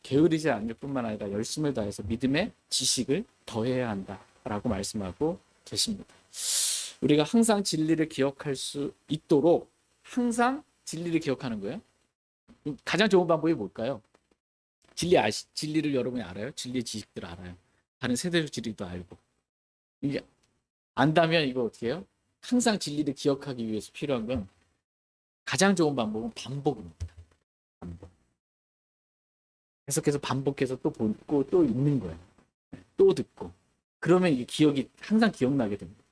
게으르지 않을 뿐만 아니라 열심을 다해서 믿음의 지식을 더해야 한다라고 말씀하고 계십니다. 우리가 항상 진리를 기억할 수 있도록 항상 진리를 기억하는 거예요. 가장 좋은 방법이 뭘까요? 진리를 여러분이 알아요? 진리의 지식들을 알아요. 다른 세대적 진리도 알고. 이게 안다면 이거 어떻게 해요? 항상 진리를 기억하기 위해서 필요한 건 가장 좋은 방법은 반복입니다. 반복. 계속해서 반복해서 또 보고 또 읽는 거예요. 또 듣고. 그러면 이게 기억이 항상 기억나게 됩니다.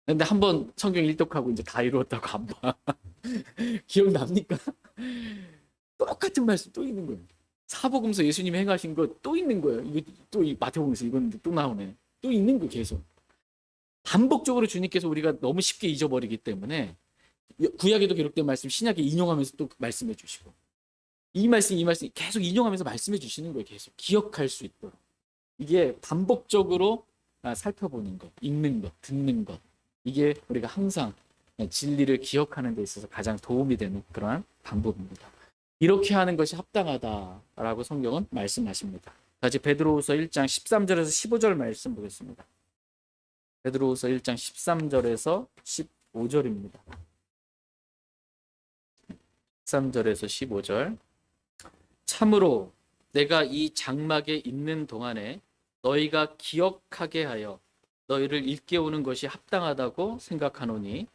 근데 한번 성경 일독하고 이제 다 이루었다고 안 봐. 기억납니까? 똑같은 말씀 또 있는 거예요. 사복음서 예수님이 행하신 거 또 있는 거예요. 이거 또 마태복음에서 읽었는데 또 나오네. 또 있는 거 계속. 반복적으로 주님께서 우리가 너무 쉽게 잊어버리기 때문에 구약에도 기록된 말씀 신약에 인용하면서 또 말씀해 주시고 이 말씀 계속 인용하면서 말씀해 주시는 거예요. 계속 기억할 수 있도록. 이게 반복적으로 살펴보는 것, 읽는 것, 듣는 것. 이게 우리가 항상 진리를 기억하는 데 있어서 가장 도움이 되는 그러한 방법입니다. 이렇게 하는 것이 합당하다라고 성경은 말씀하십니다. 다시 베드로후서 1장 13절에서 15절 말씀 보겠습니다. 베드로후서 1장 13절에서 15절입니다. 13절에서 15절. 참으로 내가 이 장막에 있는 동안에 너희가 기억하게 하여 너희를 일깨우는 것이 합당하다고 생각하노니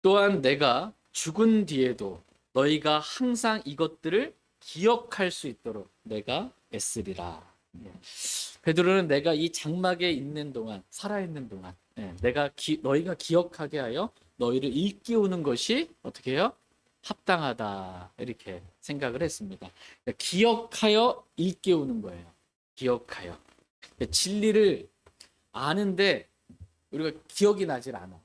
또한 내가 죽은 뒤에도 너희가 항상 이것들을 기억할 수 있도록 내가 애쓰리라. 베드로는 내가 이 장막에 있는 동안, 살아있는 동안, 너희가 기억하게 하여 너희를 일깨우는 것이 어떻게 해요? 합당하다. 이렇게 생각을 했습니다. 기억하여 일깨우는 거예요. 기억하여. 진리를 아는데 우리가 기억이 나질 않아.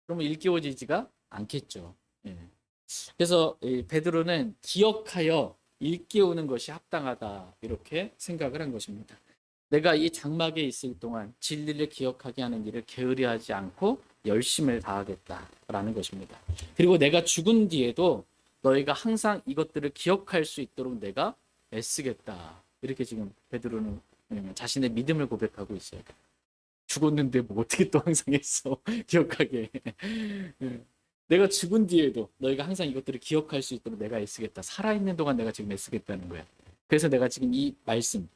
그러면 일깨워지지가 않겠죠. 그래서 베드로는 기억하여 일깨우는 것이 합당하다 이렇게 생각을 한 것입니다. 내가 이 장막에 있을 동안 진리를 기억하게 하는 일을 게으리하지 않고 열심을 다하겠다라는 것입니다. 그리고 내가 죽은 뒤에도 너희가 항상 이것들을 기억할 수 있도록 내가 애쓰겠다. 이렇게 지금 베드로는 자신의 믿음을 고백하고 있어요. 죽었는데 뭐 어떻게 또 항상 했어. 기억하게. 내가 죽은 뒤에도 너희가 항상 이것들을 기억할 수 있도록 내가 애쓰겠다. 살아있는 동안 내가 지금 애쓰겠다는 거야. 그래서 내가 지금 이 말씀,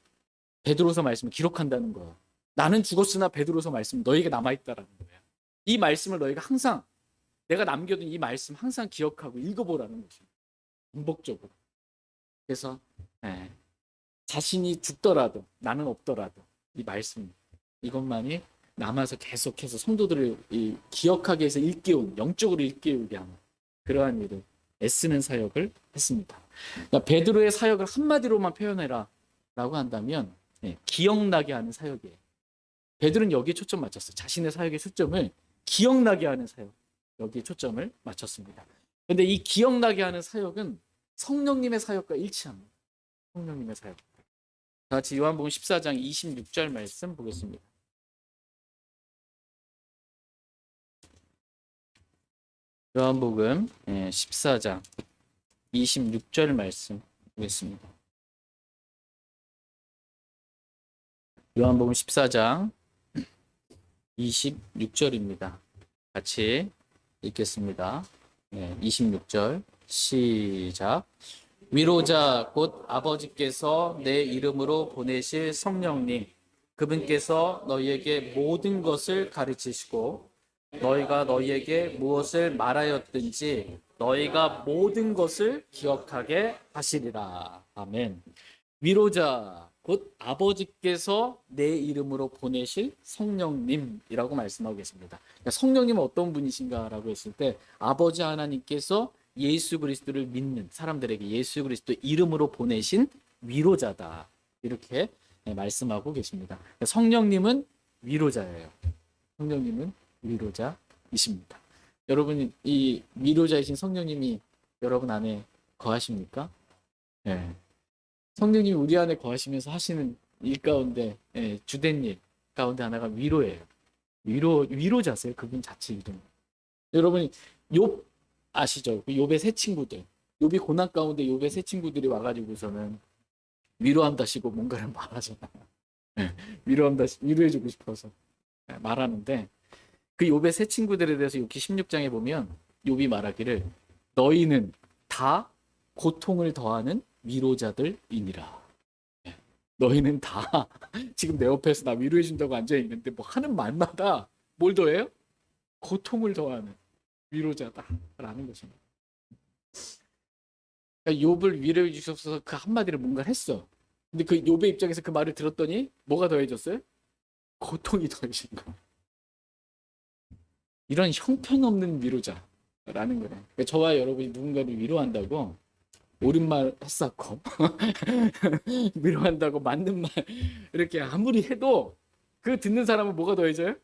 베드로서 말씀을 기록한다는 거야. 나는 죽었으나 베드로서 말씀 너희에게 남아있다라는 거야. 이 말씀을 너희가 항상 내가 남겨둔 이 말씀 항상 기억하고 읽어보라는 것입니다. 반복적으로. 그래서 자신이 죽더라도 나는 없더라도 이 말씀 이것만이 남아서 계속해서 성도들을 기억하게 해서 일깨운 영적으로 일깨우게 하는 그러한 일을 애쓰는 사역을 했습니다. 그러니까 베드로의 사역을 한마디로만 표현해라 라고 한다면 기억나게 하는 사역이에요. 베드로는 여기에 초점 맞췄어요. 자신의 사역의 초점을 기억나게 하는 사역 여기에 초점을 맞췄습니다. 그런데 이 기억나게 하는 사역은 성령님의 사역과 일치합니다. 성령님의 사역. 같이 요한복음 14장 26절 말씀 보겠습니다. 요한복음 14장 26절 말씀 보겠습니다. 요한복음 14장 26절입니다. 같이 읽겠습니다. 26절 시작. 위로자 곧 아버지께서 내 이름으로 보내실 성령님 그분께서 너희에게 모든 것을 가르치시고 너희가 너희에게 무엇을 말하였든지 너희가 모든 것을 기억하게 하시리라. 아멘. 위로자 곧 아버지께서 내 이름으로 보내실 성령님이라고 말씀하고 계십니다. 그러니까 성령님은 어떤 분이신가라고 했을 때 아버지 하나님께서 예수 그리스도를 믿는 사람들에게 예수 그리스도 이름으로 보내신 위로자다. 이렇게 말씀하고 계십니다. 그러니까 성령님은 위로자예요. 성령님은 위로자이십니다. 여러분 이 위로자이신 성령님이 여러분 안에 거하십니까? 성령님이 우리 안에 거하시면서 하시는 일 가운데 주된 일 가운데 하나가 위로예요. 위로자세요. 그분 자체 이름. 여러분 욥 아시죠? 욥의 세 친구들. 욥이 고난 가운데 욥의 세 친구들이 와가지고서는 위로한다시고 뭔가를 말하잖아요. 위로해주고 싶어서 말하는데 그 욥의 세 친구들에 대해서 욥기 16장에 보면 욥이 말하기를 너희는 다 고통을 더하는 위로자들이니라. 너희는 다 지금 내 옆에서 나 위로해 준다고 앉아 있는데 뭐 하는 말마다 뭘 더해요? 고통을 더하는 위로자다라는 것입니다. 그러니까 욥을 위로해 주셔서 그 한마디를 뭔가 했어. 근데 그 욥의 입장에서 그 말을 들었더니 뭐가 더해졌어요? 고통이 더해진 거예요. 이런 형편없는 위로자라는 거예요. 그러니까 저와 여러분이 누군가를 위로한다고 옳은 말 했었고 위로한다고 맞는 말 이렇게 아무리 해도 그 듣는 사람은 뭐가 더해져요?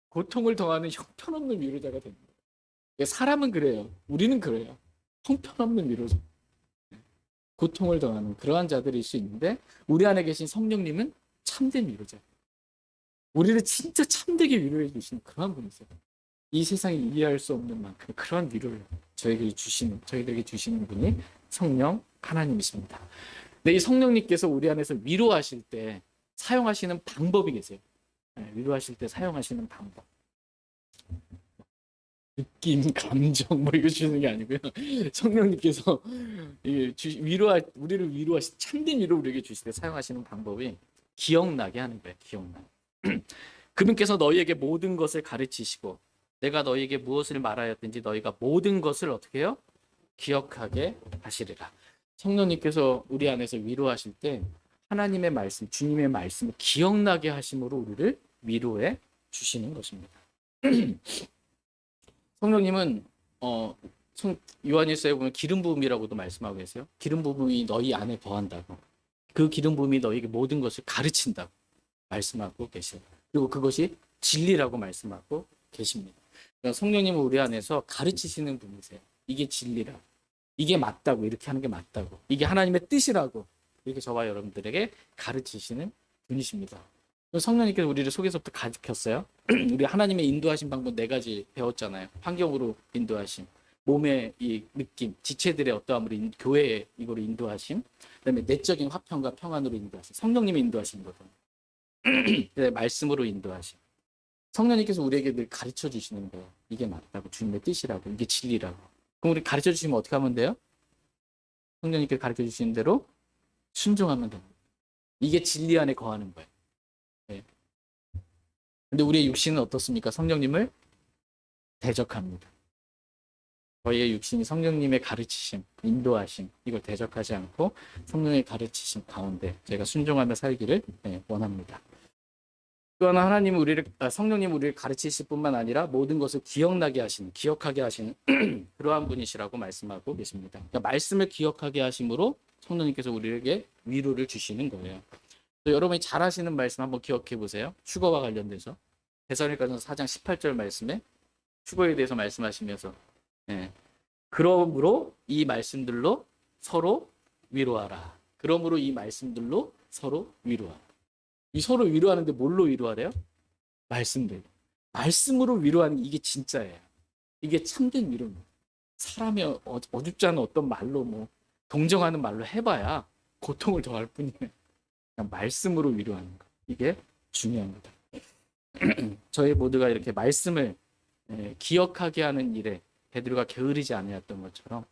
고통을 더하는 형편없는 위로자가 됩니다. 사람은 그래요. 우리는 그래요. 형편없는 위로자. 고통을 더하는 그러한 자들일 수 있는데 우리 안에 계신 성령님은 참된 위로자. 우리를 진짜 참되게 위로해 주시는 그러한 분이세요. 이 세상이 이해할 수 없는 만큼 그러한 위로를 저희들에게 주시는 분이 성령 하나님이십니다. 근데 이 성령님께서 우리 안에서 위로하실 때 사용하시는 방법이 계세요. 위로하실 때 사용하시는 방법. 느낌, 감정 뭐 이거 주시는 게 아니고요. 성령님께서 우리를 위로하시 참된 위로 우리에게 주실 때 사용하시는 방법이 기억나게 하는 거예요. 기억나. 그분께서 너희에게 모든 것을 가르치시고 내가 너희에게 무엇을 말하였든지 너희가 모든 것을 어떻게 해요? 기억하게 하시리라. 성령님께서 우리 안에서 위로하실 때 하나님의 말씀, 주님의 말씀을 기억나게 하심으로 우리를 위로해 주시는 것입니다. 성령님은 요한일서에 보면 기름 부음이라고도 말씀하고 계세요. 기름 부음이 너희 안에 거한다고. 그 기름 부음이 너희에게 모든 것을 가르친다고 말씀하고 계세요. 그리고 그것이 진리라고 말씀하고 계십니다. 그러니까 성령님은 우리 안에서 가르치시는 분이세요. 이게 진리라고. 이게 맞다고. 이렇게 하는 게 맞다고. 이게 하나님의 뜻이라고. 이렇게 저와 여러분들에게 가르치시는 분이십니다. 성령님께서 우리를 속에서부터 가르쳤어요. 우리 하나님의 인도하신 방법 4가지 배웠잖아요. 환경으로 인도하심, 몸의 이 느낌, 지체들의 어떠함으로 교회에 이거로 인도하심, 그다음에 내적인 화평과 평안으로 인도하심, 성령님이 인도하신 거죠. 말씀으로 인도하심. 성령님께서 우리에게 늘 가르쳐 주시는 거예요. 이게 맞다고, 주님의 뜻이라고, 이게 진리라고. 그럼 우리 가르쳐 주시면 어떻게 하면 돼요? 성령님께서 가르쳐 주시는 대로 순종하면 됩니다. 이게 진리 안에 거하는 거예요. 네. 근데 우리의 육신은 어떻습니까? 성령님을 대적합니다. 저희의 육신이 성령님의 가르치심, 인도하심 이걸 대적하지 않고 성령의 가르치심 가운데 저희가 순종하며 살기를 원합니다. 또 하나 하나님은 성령님 우리를 가르치실 뿐만 아니라 모든 것을 기억하게 하시는 그러한 분이시라고 말씀하고 계십니다. 그러니까 말씀을 기억하게 하심으로 성령님께서 우리에게 위로를 주시는 거예요. 여러분이 잘 아시는 말씀 한번 기억해 보세요. 휴거와 관련돼서 데살로니가전서 4장 18절 말씀에 휴거에 대해서 말씀하시면서 그러므로 이 말씀들로 서로 위로하라. 그러므로 이 말씀들로 서로 위로하라. 이 서로 위로하는데 뭘로 위로하래요? 말씀대로. 말씀으로 위로하는 이게 진짜예요. 이게 참된 위로입니다. 사람이 어줍지 않은 어떤 말로 동정하는 말로 해봐야 고통을 더할 뿐이에요. 그냥 말씀으로 위로하는 거. 이게 중요합니다. 저희 모두가 이렇게 말씀을 기억하게 하는 일에 베드로가 게으르지 아니었던 것처럼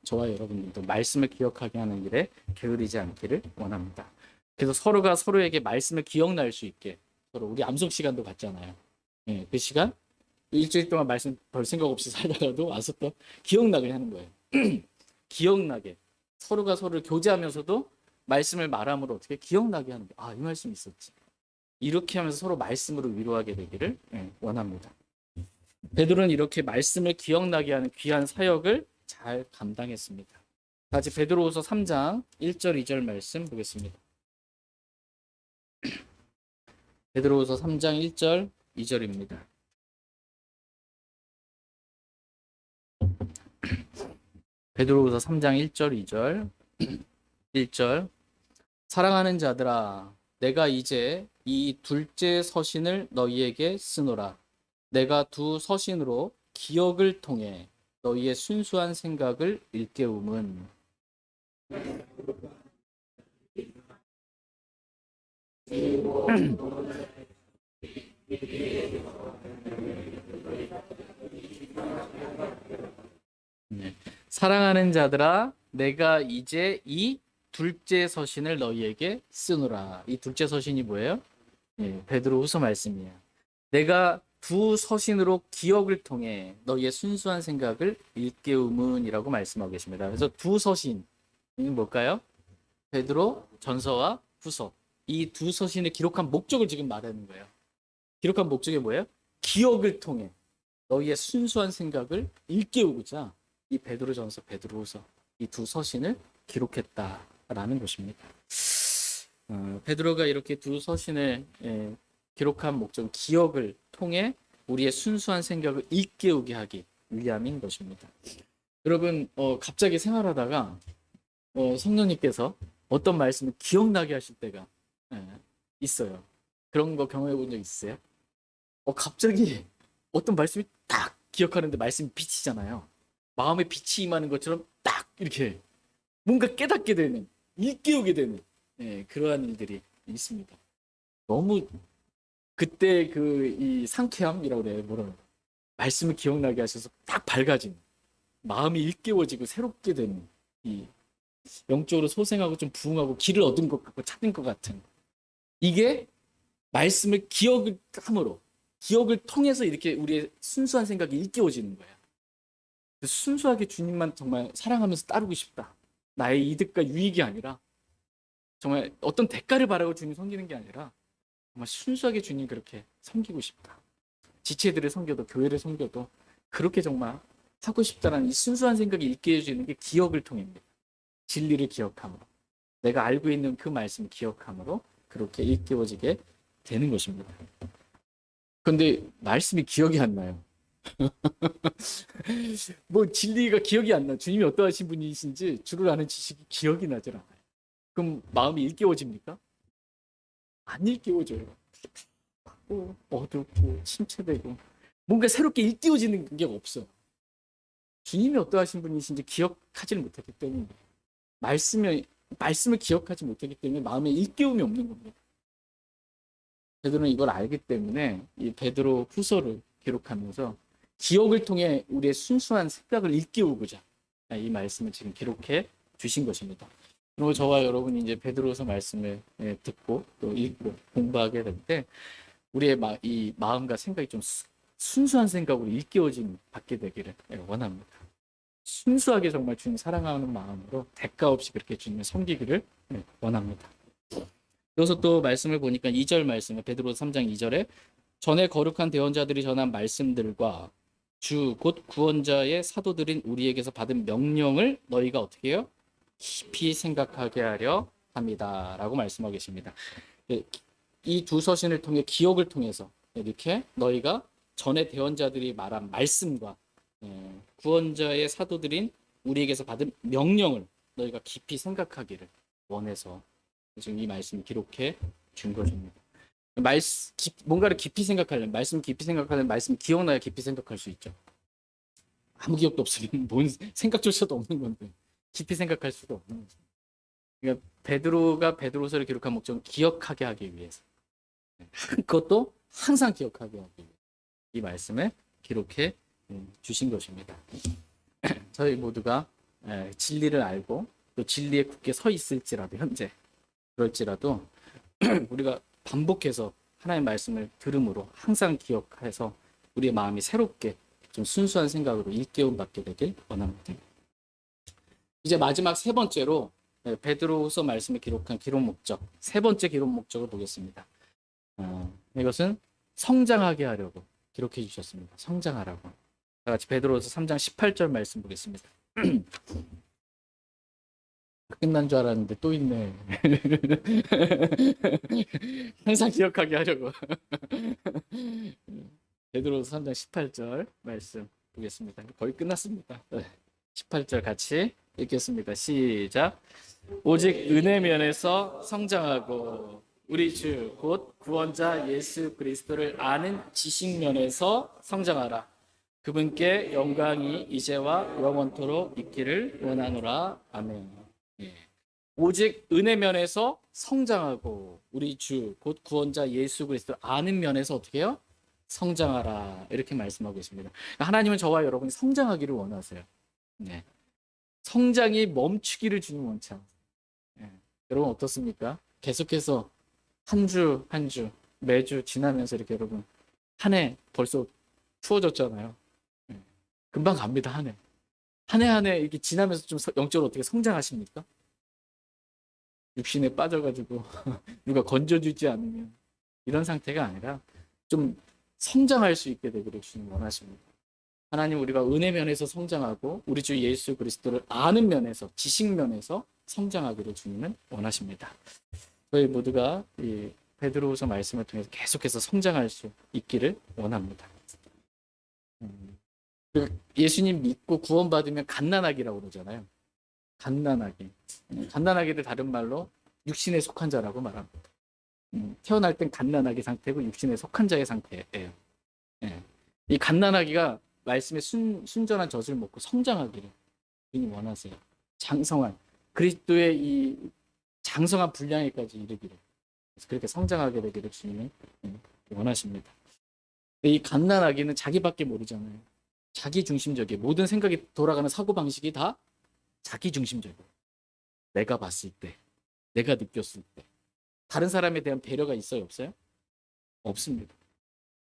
저와 여러분들도 말씀을 기억하게 하는 일에 게으르지 않기를 원합니다. 그래서 서로가 서로에게 말씀을 기억날 수 있게 서로 우리 암송 시간도 갖잖아요. 그 시간 일주일 동안 말씀 별 생각 없이 살다가도 와서 또 기억나게 하는 거예요. 기억나게 서로가 서로를 교제하면서도 말씀을 말함으로 어떻게 기억나게 하는 거예요. 이 말씀 있었지. 이렇게 하면서 서로 말씀으로 위로하게 되기를 원합니다. 베드로는 이렇게 말씀을 기억나게 하는 귀한 사역을 잘 감당했습니다. 다시 베드로후서 3장 1절 2절 말씀 보겠습니다. 베드로후서 3장 1절 2절입니다. 베드로후서 3장 1절 2절 1절 사랑하는 자들아 내가 이제 이 둘째 서신을 너희에게 쓰노라. 내가 두 서신으로 기억을 통해 너희의 순수한 생각을 일깨움은 사랑하는 자들아 내가 이제 이 둘째 서신을 너희에게 쓰노라. 이 둘째 서신이 뭐예요? 베드로후서 말씀이에요. 내가 두 서신으로 기억을 통해 너희의 순수한 생각을 일깨움은이라고 말씀하고 계십니다. 그래서 두 서신이 뭘까요? 베드로 전서와 후서 이 두 서신을 기록한 목적을 지금 말하는 거예요. 기록한 목적이 뭐예요? 기억을 통해 너희의 순수한 생각을 일깨우고자 이 베드로 전서, 베드로 후서 이 두 서신을 기록했다라는 것입니다. 베드로가 이렇게 두 서신을 기록한 목적, 기억을 통해 우리의 순수한 생각을 일깨우게 하기 위함인 것입니다. 여러분, 갑자기 생활하다가 성령님께서 어떤 말씀을 기억나게 하실 때가 있어요. 그런 거 경험해 본 적 있으세요? 갑자기 어떤 말씀이 딱 기억하는데 말씀이 비치잖아요. 마음에 빛이 임하는 것처럼 딱 이렇게 뭔가 깨닫게 되는, 일깨우게 되는 그러한 일들이 있습니다. 너무 그때 이 상쾌함이라고 그래요. 뭐라 그래요? 말씀을 기억나게 하셔서 딱 밝아지는, 마음이 일깨워지고 새롭게 되는, 이 영적으로 소생하고 좀 부흥하고 길을 얻은 것 같고 찾은 것 같은, 이게 말씀을 기억을 함으로, 기억을 통해서 이렇게 우리의 순수한 생각이 일깨워지는 거예요. 순수하게 주님만 정말 사랑하면서 따르고 싶다. 나의 이득과 유익이 아니라 정말 어떤 대가를 바라고 주님 섬기는 게 아니라 정말 순수하게 주님 그렇게 섬기고 싶다. 지체들을 섬겨도 교회를 섬겨도 그렇게 정말 하고 싶다라는 이 순수한 생각이 일깨워지는 게 기억을 통입니다. 진리를 기억함으로, 내가 알고 있는 그 말씀을 기억함으로 그렇게 일깨워지게 되는 것입니다. 그런데 말씀이 기억이 안 나요. 뭐 진리가 기억이 안 나. 주님이 어떠하신 분이신지 주를 아는 지식이 기억이 나질 않아요. 그럼 마음이 일깨워집니까? 안 일깨워져요. 어둡고 침체되고 뭔가 새롭게 일깨워지는 게 없어. 주님이 어떠하신 분이신지 기억하지를 못했기 때문에 말씀을 기억하지 못했기 때문에 마음에 일깨움이 없는 겁니다. 베드로는 이걸 알기 때문에 이 베드로 후서를 기록하면서 기억을 통해 우리의 순수한 생각을 일깨우고자 이 말씀을 지금 기록해 주신 것입니다. 그리고 저와 여러분이 이제 베드로서 말씀을 듣고 또 읽고 공부하게 될 때 우리의 이 마음과 생각이 좀 순수한 생각으로 일깨워짐 받게 되기를 원합니다. 순수하게 정말 주님 사랑하는 마음으로 대가 없이 그렇게 주님을 섬기기를 원합니다. 그래서 또 말씀을 보니까 2절 말씀에 베드로서 3장 2절에 전에 거룩한 대언자들이 전한 말씀들과 주 곧 구원자의 사도들인 우리에게서 받은 명령을 너희가 어떻게 해요? 깊이 생각하게 하려 합니다라고 말씀하고 계십니다. 이 두 서신을 통해 기억을 통해서 이렇게 너희가 전에 대언자들이 말한 말씀과 구원자의 사도들인 우리에게서 받은 명령을 너희가 깊이 생각하기를 원해서 지금 이 말씀을 기록해 준 것입니다. 뭔가를 깊이 생각하려면, 말씀 깊이 생각하려면 말씀 기억나야 깊이 생각할 수 있죠. 아무 기억도 없으면 뭔 생각조차도 없는 건데 깊이 생각할 수도 없는 거죠. 그러니까 베드로가 베드로서를 기록한 목적은 기억하게 하기 위해서, 그것도 항상 기억하게 하기 위해서 이 말씀을 기록해 주신 것입니다. 저희 모두가 진리를 알고 또 진리에 굳게 서 있을지라도 현재 그럴지라도 우리가 반복해서 하나님의 말씀을 들음으로 항상 기억해서 우리의 마음이 새롭게 좀 순수한 생각으로 일깨움 받게 되길 원합니다. 이제 마지막 세 번째로 베드로후서 말씀을 기록한 기록 목적, 세 번째 기록 목적을 보겠습니다. 이것은 성장하게 하려고 기록해 주셨습니다. 성장하라고. 다 같이 베드로후서 3장 18절 말씀 보겠습니다. 끝난 줄 알았는데 또 있네. 항상 기억하게 하려고. 베드로서 3장 18절 말씀 보겠습니다. 거의 끝났습니다. 18절 같이 읽겠습니다. 시작. 오직 은혜 면에서 성장하고 우리 주 곧 구원자 예수 그리스도를 아는 지식 면에서 성장하라. 그분께 영광이 이제와 영원토록 있기를 원하노라. 아멘. 오직 은혜 면에서 성장하고 우리 주 곧 구원자 예수 그리스도를 아는 면에서 어떻게 해요? 성장하라. 이렇게 말씀하고 있습니다. 하나님은 저와 여러분이 성장하기를 원하세요. 네. 성장이 멈추기를 주님 원치 않으세요. 네. 여러분 어떻습니까? 계속해서 한 주 한 주 매주 지나면서 이렇게 여러분 한 해 벌써 추워졌잖아요. 네. 금방 갑니다. 한 해. 한 해 한 해 이렇게 지나면서 좀 영적으로 어떻게 성장하십니까? 육신에 빠져가지고 누가 건져주지 않으면 이런 상태가 아니라 좀 성장할 수 있게 되기를 주님 원하십니다. 하나님 우리가 은혜 면에서 성장하고 우리 주 예수 그리스도를 아는 면에서 지식 면에서 성장하기를 주님은 원하십니다. 저희 모두가 이 베드로후서 말씀을 통해서 계속해서 성장할 수 있기를 원합니다. 예수님 믿고 구원받으면 갓난아기라고 그러잖아요. 갓난아기. 갓난아기를 다른 말로 육신에 속한 자라고 말합니다. 태어날 땐 갓난아기 상태고 육신에 속한 자의 상태예요. 예. 이 갓난아기가 말씀의 순전한 젖을 먹고 성장하기를 주님 원하세요. 장성한 그리스도의 이 장성한 분량에까지 이르기를, 그렇게 성장하게 되기를 주님은 원하십니다. 이 갓난아기는 자기밖에 모르잖아요. 자기 중심적이에요. 모든 생각이 돌아가는 사고 방식이 다 자기 중심적이에요. 내가 봤을 때, 내가 느꼈을 때, 다른 사람에 대한 배려가 있어요, 없어요? 없습니다.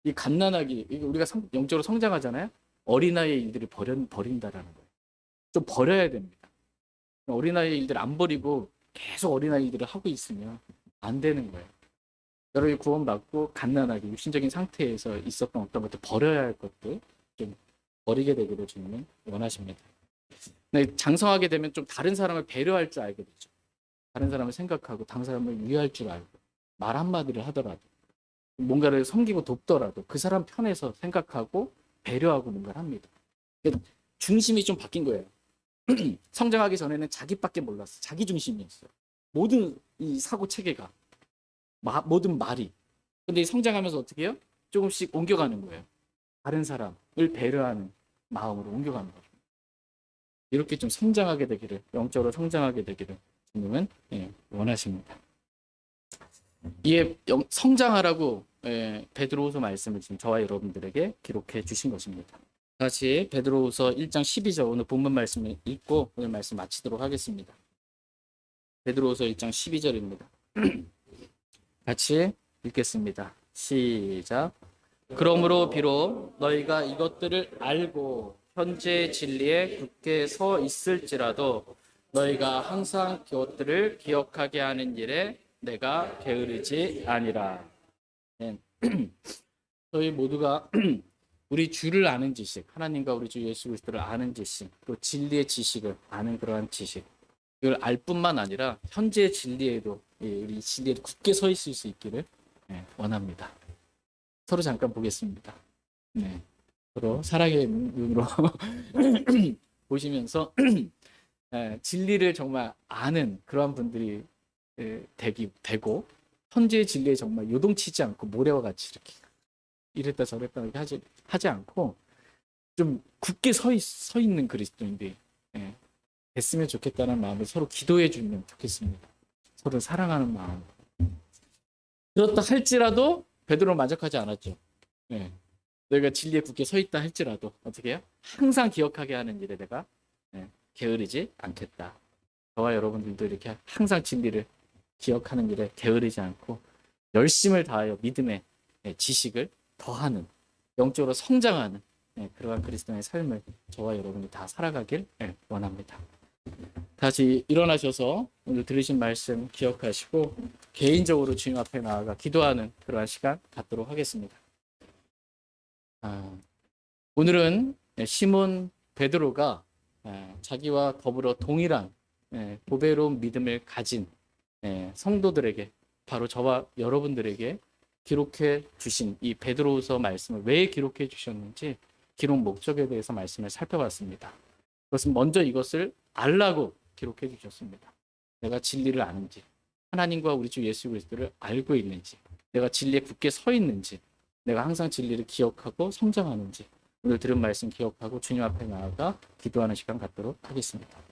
이 갓난아기, 우리가 영적으로 성장하잖아요. 어린아이의 일들을 버린다라는 거예요. 좀 버려야 됩니다. 어린아이의 일들 안 버리고 계속 어린아이 일들을 하고 있으면 안 되는 거예요. 여러분이 구원받고 갓난아기, 육신적인 상태에서 있었던 어떤 것들, 버려야 할 것들 좀 버리게 되기를 주님은 원하십니다. 장성하게 되면 좀 다른 사람을 배려할 줄 알게 되죠. 다른 사람을 생각하고 다른 사람을 위할 줄 알고 말 한마디를 하더라도 뭔가를 섬기고 돕더라도 그 사람 편에서 생각하고 배려하고 뭔가를 합니다. 중심이 좀 바뀐 거예요. 성장하기 전에는 자기밖에 몰랐어. 자기 중심이었어요. 모든 이 사고 체계가, 모든 말이. 근데 성장하면서 어떻게 해요? 조금씩 옮겨가는 거예요. 다른 사람을 배려하는 마음으로 옮겨가는 거죠. 이렇게 좀 성장하게 되기를, 영적으로 성장하게 되기를 주님은 원하십니다. 이에 성장하라고 베드로후서 말씀을 지금 저와 여러분들에게 기록해 주신 것입니다. 다시 베드로후서 1장 12절 오늘 본문 말씀을 읽고 오늘 말씀 마치도록 하겠습니다. 베드로후서 1장 12절입니다. 같이 읽겠습니다. 시작. 그러므로 비록 너희가 이것들을 알고 현재 진리에 굳게 서 있을지라도 너희가 항상 그것들을 기억하게 하는 일에 내가 게으르지 아니라. 저희 모두가 우리 주를 아는 지식, 하나님과 우리 주 예수 그리스도를 아는 지식, 또 진리의 지식을 아는 그러한 지식, 이걸 알 뿐만 아니라 현재 진리에도, 우리 진리에 굳게 서 있을 수 있기를 원합니다. 서로 잠깐 보겠습니다. 서로 사랑의 눈으로 보시면서 진리를 정말 아는 그러한 분들이 되고, 현재의 진리에 정말 요동치지 않고 모래와 같이 이렇게 이랬다 저랬다 이렇게 하지 않고 좀 굳게 서 있는 그리스도인들이 됐으면 좋겠다는 마음을 서로 기도해 주면 좋겠습니다. 서로 사랑하는 마음. 그렇다 할지라도 베드로는 만족하지 않았죠. 너희가 진리에 굳게 서 있다 할지라도 어떻게 해요? 항상 기억하게 하는 일에 내가 게으르지 않겠다. 저와 여러분들도 이렇게 항상 진리를 기억하는 일에 게으르지 않고 열심을 다하여 믿음의 지식을 더하는, 영적으로 성장하는 그러한 그리스도의 삶을 저와 여러분이 다 살아가길 원합니다. 다시 일어나셔서 오늘 들으신 말씀 기억하시고 개인적으로 주님 앞에 나아가 기도하는 그러한 시간 갖도록 하겠습니다. 오늘은 시몬 베드로가 자기와 더불어 동일한 보배로운 믿음을 가진 성도들에게, 바로 저와 여러분들에게 기록해 주신 이 베드로후서 말씀을 왜 기록해 주셨는지 기록 목적에 대해서 말씀을 살펴봤습니다. 그것은 먼저 이것을 알라고 기록해 주셨습니다. 내가 진리를 아는지, 하나님과 우리 주 예수 그리스도를 알고 있는지, 내가 진리에 굳게 서 있는지, 내가 항상 진리를 기억하고 성장하는지, 오늘 들은 말씀 기억하고 주님 앞에 나아가 기도하는 시간 갖도록 하겠습니다.